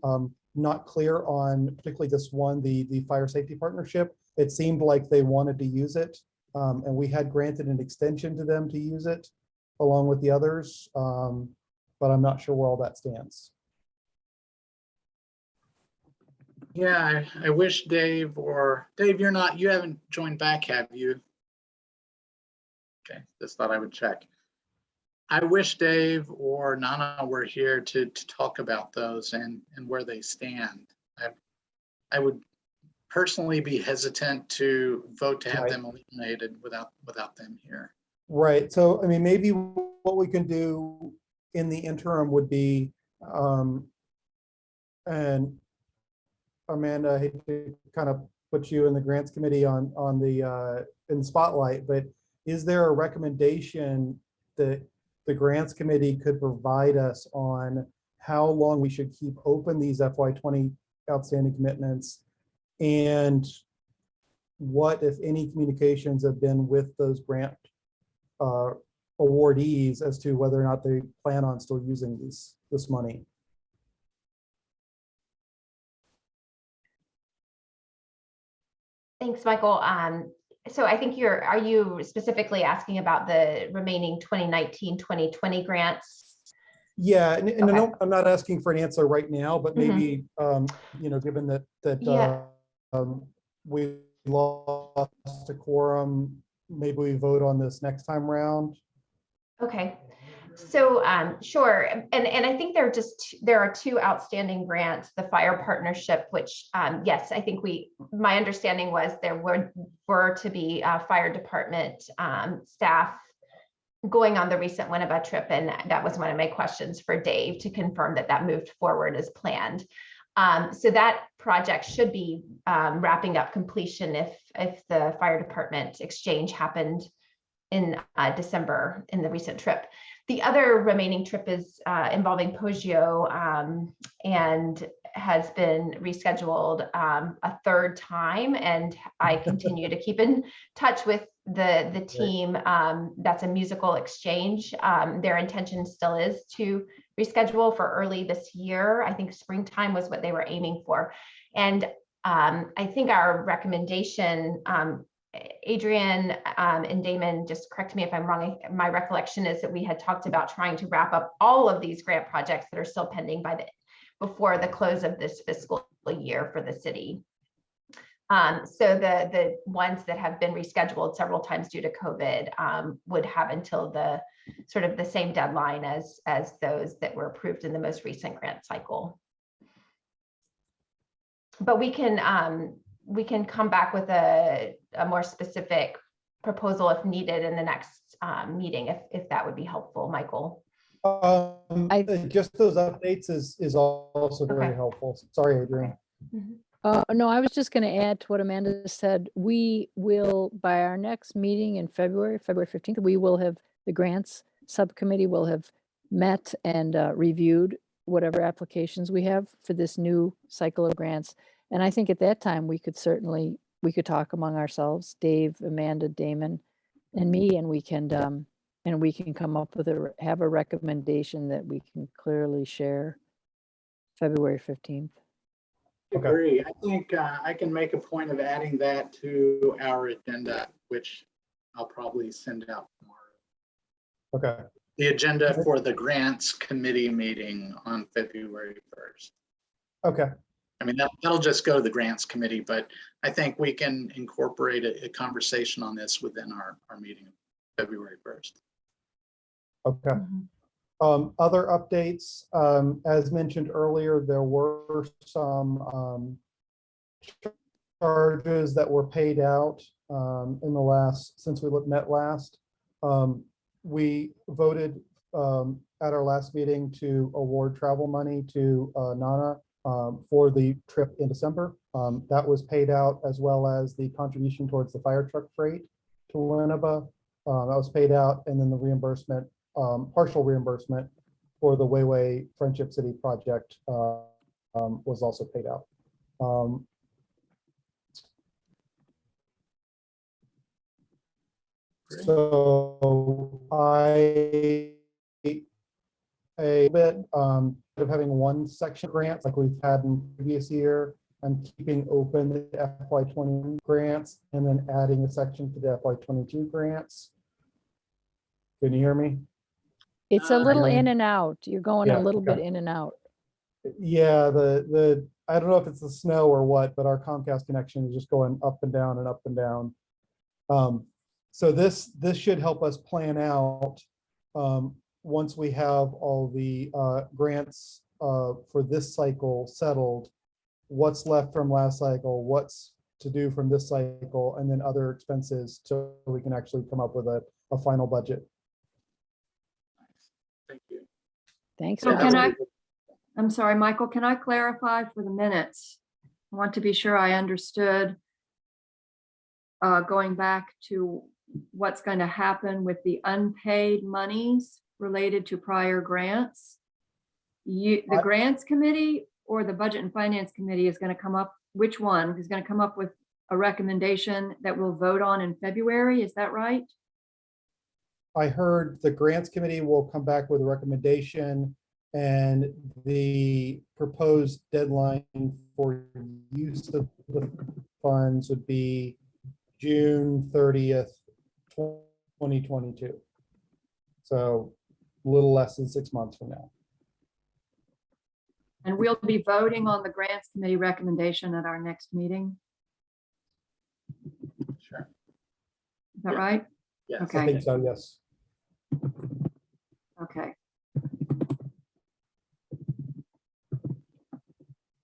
not clear on particularly this one, the fire safety partnership. It seemed like they wanted to use it, and we had granted an extension to them to use it along with the others, but I'm not sure where all that stands. Yeah, I wish Dave you haven't joined back, have you? Okay, just thought I would check. I wish Dave or Nana were here to talk about those and where they stand. I would personally be hesitant to vote to have them eliminated without them here. Right. So, I mean, maybe what we can do in the interim would be, and Amanda, I hate to kind of put you in the grants committee in the spotlight, but is there a recommendation that the grants committee could provide us on how long we should keep open these FY20 outstanding commitments, and what, if any, communications have been with those grant awardees as to whether or not they plan on still using this money? Thanks, Michael. So I think are you specifically asking about the remaining 2019-2020 grants? Yeah, and Okay. no, I'm not asking for an answer right now, but maybe you know, given that we lost a quorum, maybe we vote on this next time round. Okay. So sure, and I think there are two outstanding grants, the fire partnership, which yes, I think my understanding was there were to be fire department staff going on the recent Winneba trip, and that was one of my questions for Dave to confirm that moved forward as planned. So that project should be wrapping up completion if the fire department exchange happened in December in the recent trip. The other remaining trip is involving Poggio and has been rescheduled a third time, and I continue to keep in touch with the team. That's a musical exchange. Their intention still is to reschedule for early this year. I think springtime was what they were aiming for. And I think our recommendation, Adrian and Damon, just correct me if I'm wrong, my recollection is that we had talked about trying to wrap up all of these grant projects that are still pending before the close of this fiscal year for the city. So the ones that have been rescheduled several times due to COVID would have until the sort of the same deadline as those that were approved in the most recent grant cycle. But we can come back with a more specific proposal if needed in the next meeting, if that would be helpful, Michael. Just those updates is also very Okay. helpful. Sorry, Adrian. No, I was just going to add to what Amanda said. We will, by our next meeting in February 15th, we will have, the grants subcommittee will have met and reviewed whatever applications we have for this new cycle of grants. And I think at that time, we could talk among ourselves, Dave, Amanda, Damon, and me, and we can come up with have a recommendation that we can clearly share February 15th. Agree. I think I can make a point of adding that to our agenda, which I'll probably send out tomorrow. Okay. The agenda for the grants committee meeting on February 1st. Okay. I mean, that'll just go to the grants committee, but I think we can incorporate a conversation on this within our meeting of February 1st. Okay. Other updates, as mentioned earlier, there were some charges that were paid out in the since we met last. We voted at our last meeting to award travel money to Nana for the trip in December. That was paid out, as well as the contribution towards the fire truck freight to Winneba. That was paid out, and then the reimbursement, partial reimbursement for the Wayway Friendship City project was also paid out. So a bit of having one section grant like we've had in previous year, I'm keeping open the FY20 grants and then adding a section to the FY22 grants. Can you hear me? It's a little Adrian? in and out. You're going Yeah, a little bit okay. in and out. Yeah, I don't know if it's the snow or what, but our Comcast connection is just going up and down and up and down. So this should help us plan out once we have all the grants for this cycle settled, what's left from last cycle, what's to do from this cycle, and then other expenses, so we can actually come up with a final budget. Thank you. Thanks. So Michael. I'm sorry, Michael, can I clarify for the minutes? I want to be sure I understood going back to what's going to happen with the unpaid monies related to prior grants. The grants committee or the budget and finance committee is going to come up, which one is going to come up with a recommendation that we'll vote on in February? Is that right? I heard the grants committee will come back with a recommendation, and the proposed deadline for use of the funds would be June 30th, 2022. So a little less than 6 months from now. And we'll be voting on the grants committee recommendation at our next meeting. Sure. Is that right? Yes. Okay. I think so, yes. Okay.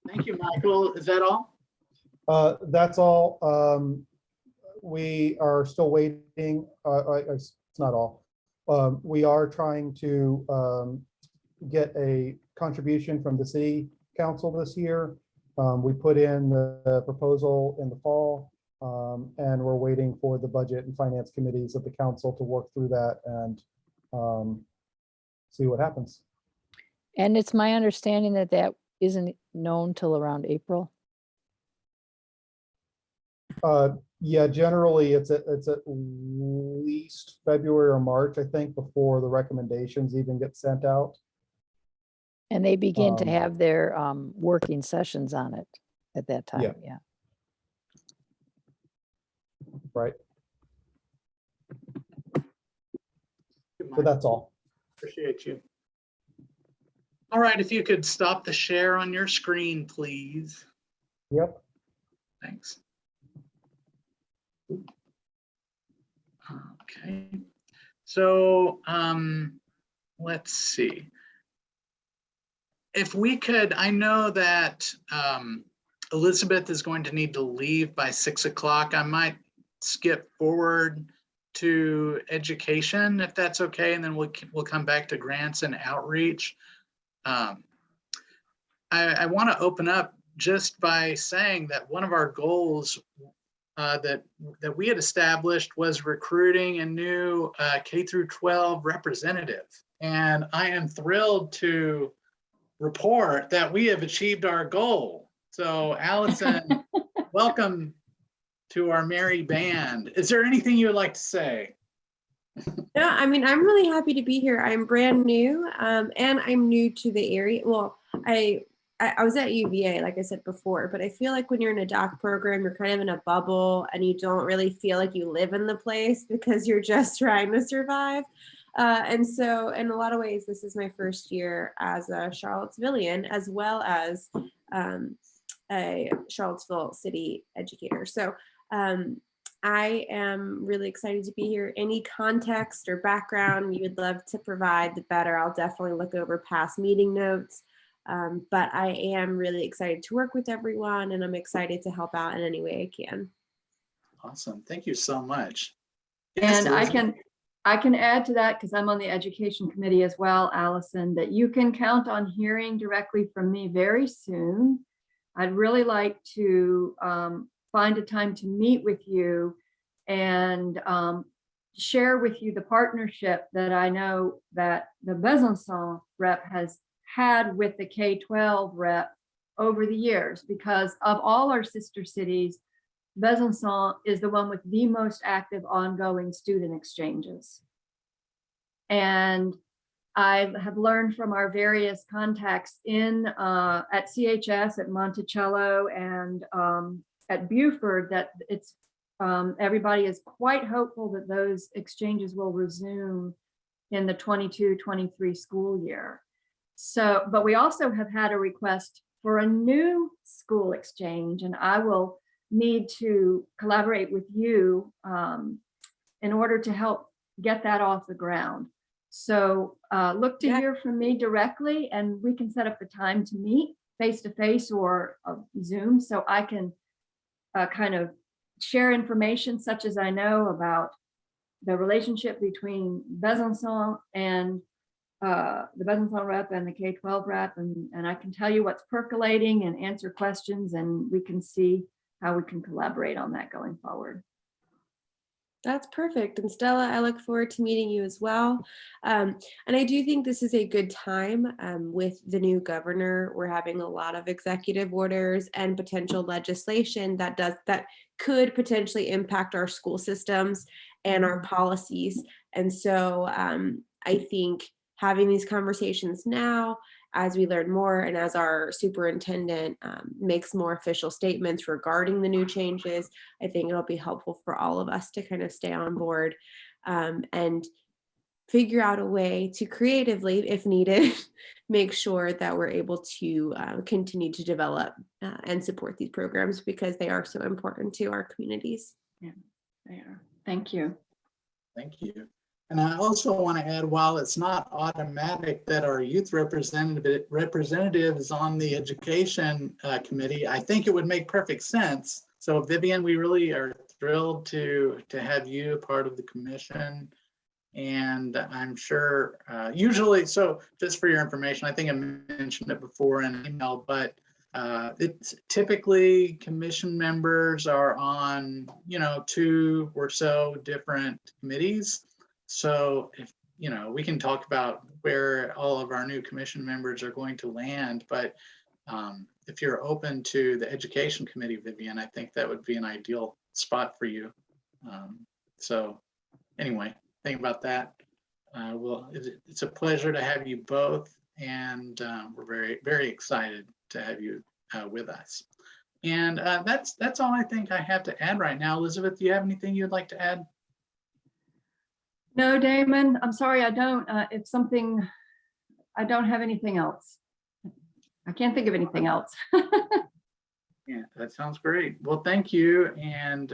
Thank you, Michael. Is that all? That's all. We are still waiting. It's not all. We are trying to get a contribution from the city council this year. We put in the proposal in the fall, and we're waiting for the budget and finance committees of the council to work through that and see what happens. And it's my understanding that that isn't known till around April. Yeah, generally it's at least February or March, I think, before the recommendations even get sent out. And they begin to Um, have their working sessions on it at that time. Yeah. Yeah. Right. Good, So Michael. that's all. Appreciate you. All right, if you could stop the share on your screen, please. Yep. Thanks. Okay. So let's see. If we could, I know that Elizabeth is going to need to leave by 6 o'clock. I might skip forward to education if that's okay, and then we'll come back to grants and outreach. I want to open up just by saying that one of our goals that we had established was recruiting a new K through 12 representative. And I am thrilled to report that we have achieved our goal. So Allison, welcome to our merry band. Is there anything you would like to say? No, I mean, I'm really happy to be here. I'm brand new, and I'm new to the area. Well, I was at UVA, like I said before, but I feel like when you're in a doc program, you're kind of in a bubble and you don't really feel like you live in the place because you're just trying to survive. And so in a lot of ways, this is my first year as a Charlottesvillian, as well as a Charlottesville city educator. So I am really excited to be here. Any context or background you would love to provide, the better. I'll definitely look over past meeting notes. But I am really excited to work with everyone, and I'm excited to help out in any way I can. Awesome. Thank you so much. And I can add to that, because I'm on the education committee as well, Allison, that you can count on hearing directly from me very soon. I'd really like to find a time to meet with you and share with you the partnership that I know that the Besançon rep has had with the K-12 rep over the years, because of all our sister cities, Besançon is the one with the most active ongoing student exchanges. And I have learned from our various contacts at CHS, at Monticello, and at Buford that it's everybody is quite hopeful that those exchanges will resume in the 22-23 school year. So, but we also have had a request for a new school exchange, and I will need to collaborate with you in order to help get that off the ground. So look to hear from me directly, and we can set up the time to meet face-to-face or Zoom, so I can kind of share information such as I know about the relationship between Besançon and the Besançon rep and the K-12 rep, and I can tell you what's percolating and answer questions, and we can see how we can collaborate on that going forward. That's perfect. And Stella, I look forward to meeting you as well. And I do think this is a good time with the new governor. We're having a lot of executive orders and potential legislation that could potentially impact our school systems and our policies. And so I think having these conversations now, as we learn more and as our superintendent makes more official statements regarding the new changes, I think it'll be helpful for all of us to kind of stay on board and figure out a way to creatively, if needed, make sure that we're able to continue to develop and support these programs, because they are so important to our communities. Yeah, they are. Thank you. Thank you. And I also want to add, while it's not automatic that our youth representative is on the education committee, I think it would make perfect sense. So Vivian, we really are thrilled to have you part of the commission. And I'm sure usually, so just for your information, I think I mentioned it before in an email, but it's typically commission members are on, 2 or so different committees. So if, we can talk about where all of our new commission members are going to land, but if you're open to the education committee, Vivian, I think that would be an ideal spot for you. So anyway, think about that. It's a pleasure to have you both, and we're very, very excited to have you with us. And that's all I think I have to add right now. Elizabeth, do you have anything you'd like to add? No, Damon, I'm sorry, I don't. It's something, I don't have anything else. I can't think of anything else. Yeah, that sounds great. Well, thank you, and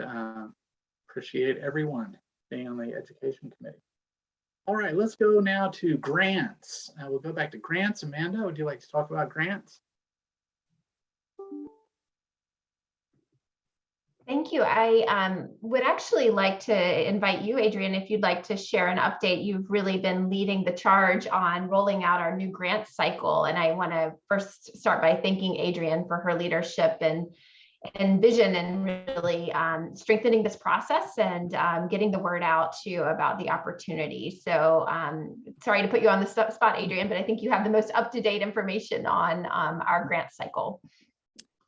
appreciate everyone. being on the Education Committee. All right, let's go now to grants. We'll go back to grants. Amanda, would you like to talk about grants? Thank you. I would actually like to invite you, Adrian, if you'd like to share an update. You've really been leading the charge on rolling out our new grant cycle. And I want to first start by thanking Adrian for her leadership and vision and really strengthening this process and getting the word out to you about the opportunity. So sorry to put you on the spot, Adrian, but I think you have the most up-to-date information on our grant cycle.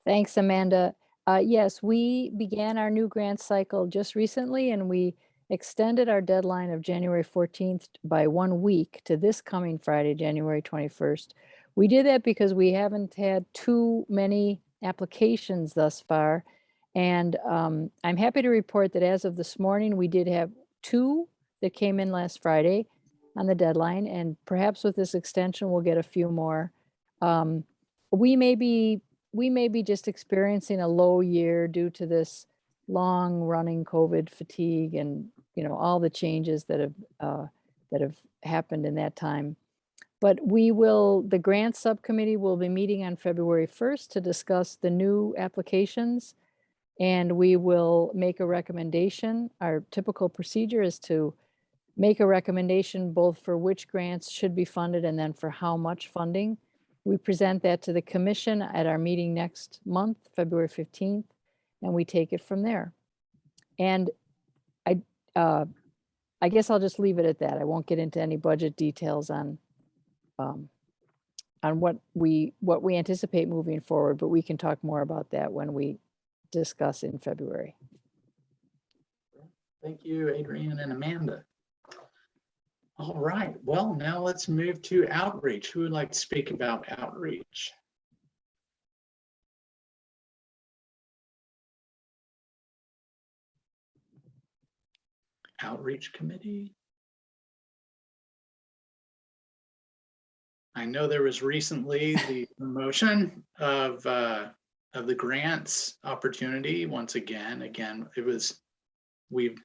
Thanks, Amanda. Yes, we began our new grant cycle just recently, and we extended our deadline of January 14th by 1 week to this coming Friday, January 21st. We did that because we haven't had too many applications thus far. And I'm happy to report that as of this morning, we did have 2 that came in last Friday on the deadline. And perhaps with this extension, we'll get a few more. We may be just experiencing a low year due to this long running COVID fatigue and, you know, all the changes that have happened in that time. But the grant subcommittee will be meeting on February 1st to discuss the new applications, and we will make a recommendation. Our typical procedure is to make a recommendation both for which grants should be funded and then for how much funding. We present that to the commission at our meeting next month, February 15th, and we take it from there. And I guess I'll just leave it at that. I won't get into any budget details on what we anticipate moving forward, but we can talk more about that when we discuss in February. Thank you, Adrian and Amanda. All right, well, now let's move to outreach. Who would like to speak about outreach? Outreach committee. I know there was recently the promotion of the grants opportunity. Once again, we've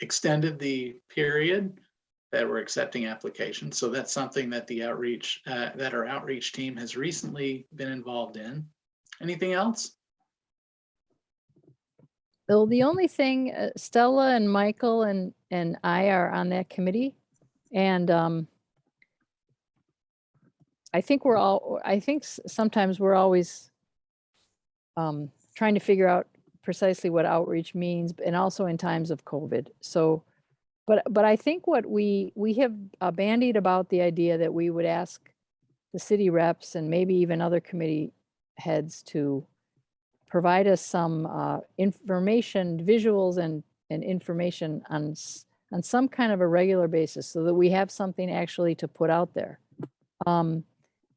extended the period that we're accepting applications. So that's something that our outreach team has recently been involved in. Anything else? Bill, the only thing, Stella and Michael and I are on that committee, and I think sometimes we're always trying to figure out precisely what outreach means, and also in times of COVID. So, but I think what we have bandied about the idea that we would ask the city reps and maybe even other committee heads to provide us some information, visuals and information on some kind of a regular basis so that we have something actually to put out there.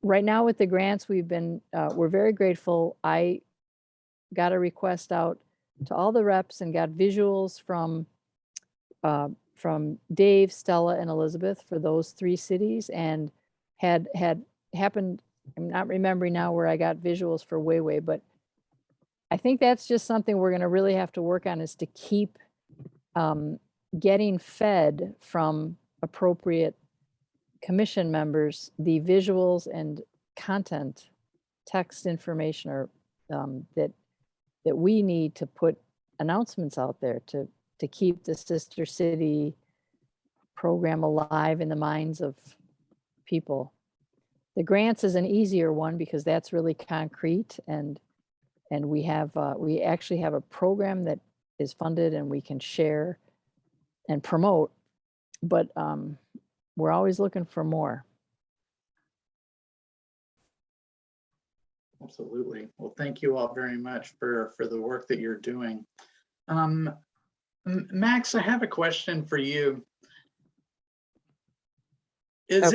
Right now with the grants, we're very grateful. I got a request out to all the reps and got visuals from Dave, Stella, and Elizabeth for those 3 cities, and had happened, I'm not remembering now where I got visuals for Wayway, but I think that's just something we're going to really have to work on, is to keep getting fed from appropriate commission members the visuals and content, text information, or that we need to put announcements out there to keep the Sister City program alive in the minds of people. The grants is an easier one because that's really concrete, and we actually have a program that is funded and we can share and promote, but we're always looking for more. Absolutely. Well, thank you all very much for the work that you're doing. Max, I have a question for you. Is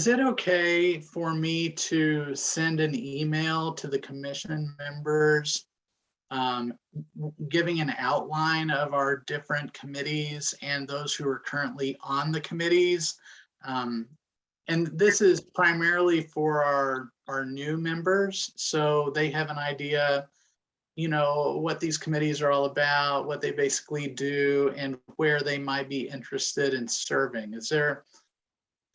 it okay for me to send an email to the commission members giving an outline of our different committees and those who are currently on the committees? And this is primarily for our new members, so they have an idea you know, what these committees are all about, what they basically do, and where they might be interested in serving. Is there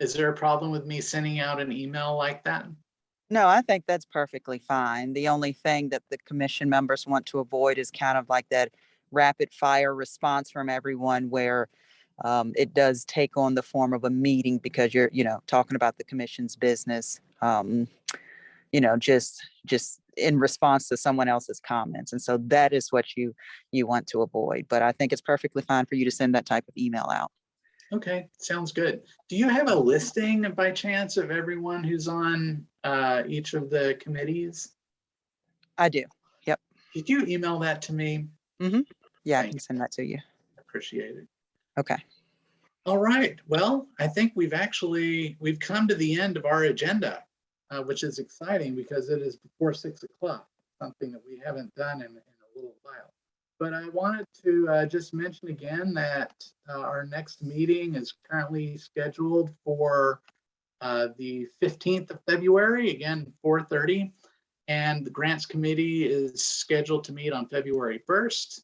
a problem with me sending out an email like that? No, I think that's perfectly fine. The only thing that the commission members want to avoid is kind of like that rapid fire response from everyone where it does take on the form of a meeting because you're, talking about the commission's business, just in response to someone else's comments. And so that is what you want to avoid. But I think it's perfectly fine for you to send that type of email out. Okay, sounds good. Do you have a listing by chance of everyone who's on each of the committees? I do. Yep. Could you email that to me? Yeah, I can send that to you. Appreciate it. Okay. All right. Well, I think we've come to the end of our agenda, which is exciting because it is before 6 o'clock, something that we haven't done in a little while. But I wanted to just mention again that our next meeting is currently scheduled for the 15th of February, again, 4:30. And the Grants Committee is scheduled to meet on February 1st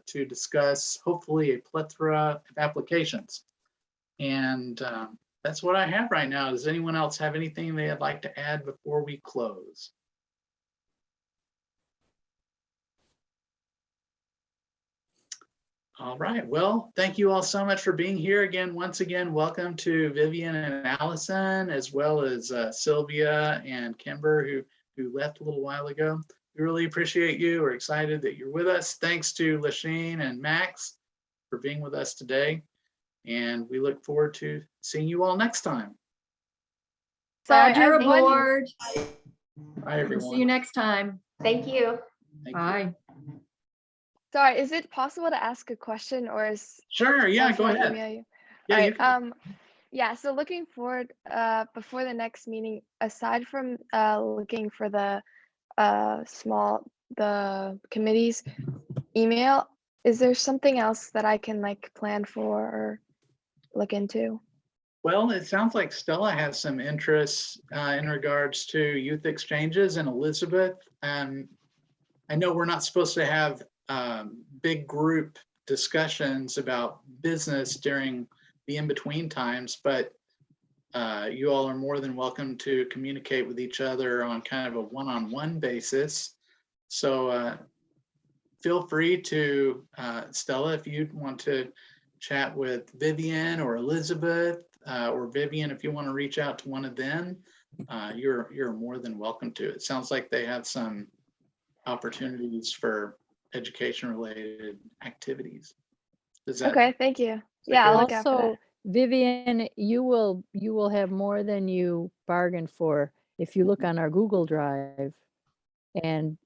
to discuss hopefully a plethora of applications. And that's what I have right now. Does anyone else have anything they'd like to add before we close? All right. Well, thank you all so much for being here again. Once again, welcome to Vivian and Allison, as well as Sylvia and Kimber, who left a little while ago. We really appreciate you. We're excited that you're with us. Thanks to Lasheen and Max for being with us today. And we look forward to seeing you all next time. Glad you're everyone. aboard. Bye, everyone. We'll see you next time. Thank you. Thank you. Bye. Sorry, is it possible to ask a question or is? Sure. Yeah, or go should I ahead. email you? Yeah, All you right. can- Yeah, so looking forward before the next meeting, aside from looking for the committee's email, is there something else that I can plan for or look into? Well, it sounds like Stella has some interests in regards to youth exchanges, and Elizabeth. I know we're not supposed to have big group discussions about business during the in-between times, but you all are more than welcome to communicate with each other on kind of a one-on-one basis. So feel free to, Stella, if you want to chat with Vivian or Elizabeth, or Vivian, if you want to reach out to one of them, you're more than welcome to. It sounds like they have some opportunities for education-related activities. Okay, thank you. Yeah, I'll look after that. Also, Vivian, you will have more than you bargained for if you look on our Google Drive and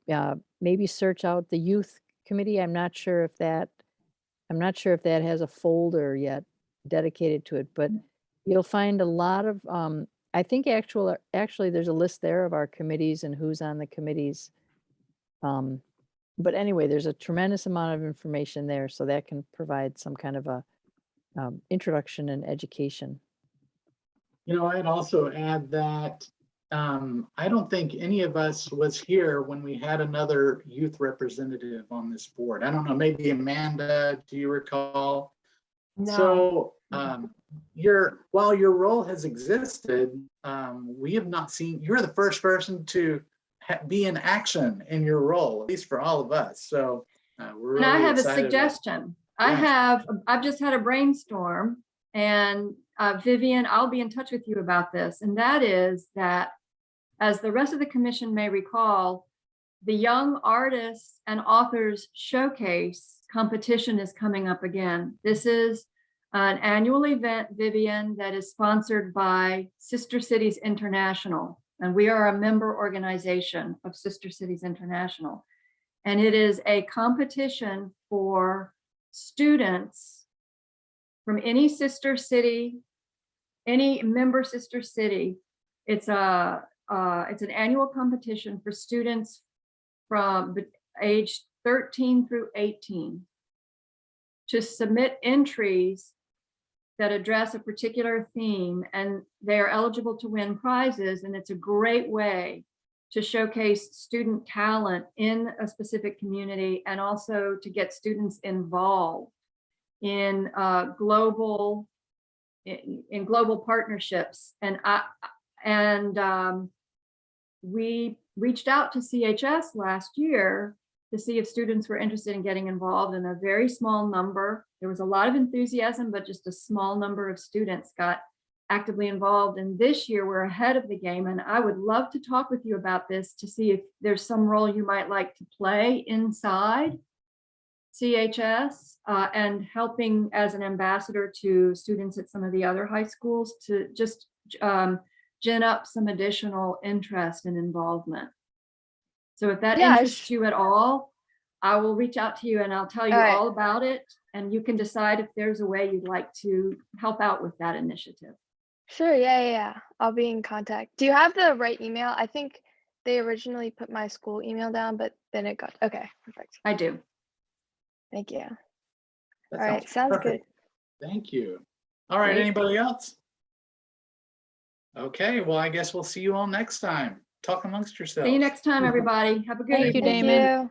maybe search out the youth committee. I'm not sure if that has a folder yet dedicated to it, but you'll find a lot of I think actually there's a list there of our committees and who's on the committees. But anyway, there's a tremendous amount of information there, so that can provide some kind of a introduction and education. You know, I'd also add that I don't think any of us was here when we had another youth representative on this board. I don't know, maybe Amanda, do you recall? No. So while your role has existed, we have not seen, you're the first person to be in action in your role, at least for all of us. So we're really And I have a excited about- suggestion. Yeah. I've just had a brainstorm, and Vivian, I'll be in touch with you about this. And that is that, as the rest of the commission may recall, the Young Artists and Authors Showcase competition is coming up again. This is an annual event, Vivian, that is sponsored by Sister Cities International. And we are a member organization of Sister Cities International. And it is a competition for students from any sister city, any member sister city. It's an annual competition for students from age 13 through 18 to submit entries that address a particular theme, and they are eligible to win prizes. And it's a great way to showcase student talent in a specific community and also to get students involved in global partnerships. And we reached out to CHS last year to see if students were interested in getting involved, in a very small number. There was a lot of enthusiasm, but just a small number of students got actively involved. And this year we're ahead of the game. And I would love to talk with you about this to see if there's some role you might like to play inside CHS and helping as an ambassador to students at some of the other high schools to just gin up some additional interest and involvement. So if that interests you at all, I will reach out to you and I'll tell you all about it. And you can decide if there's a way you'd like to help out with that initiative. Sure, yeah. I'll be in contact. Do you have the right email? I think they originally put my school email down, but then it got, okay, perfect. I do. Thank you. That All right, sounds good. perfect. Thank you. All right, Great. anybody else? Okay, well, I guess we'll see you all next time. Talk amongst yourselves. See you next time, everybody. Have a good Thank you, evening. Damon.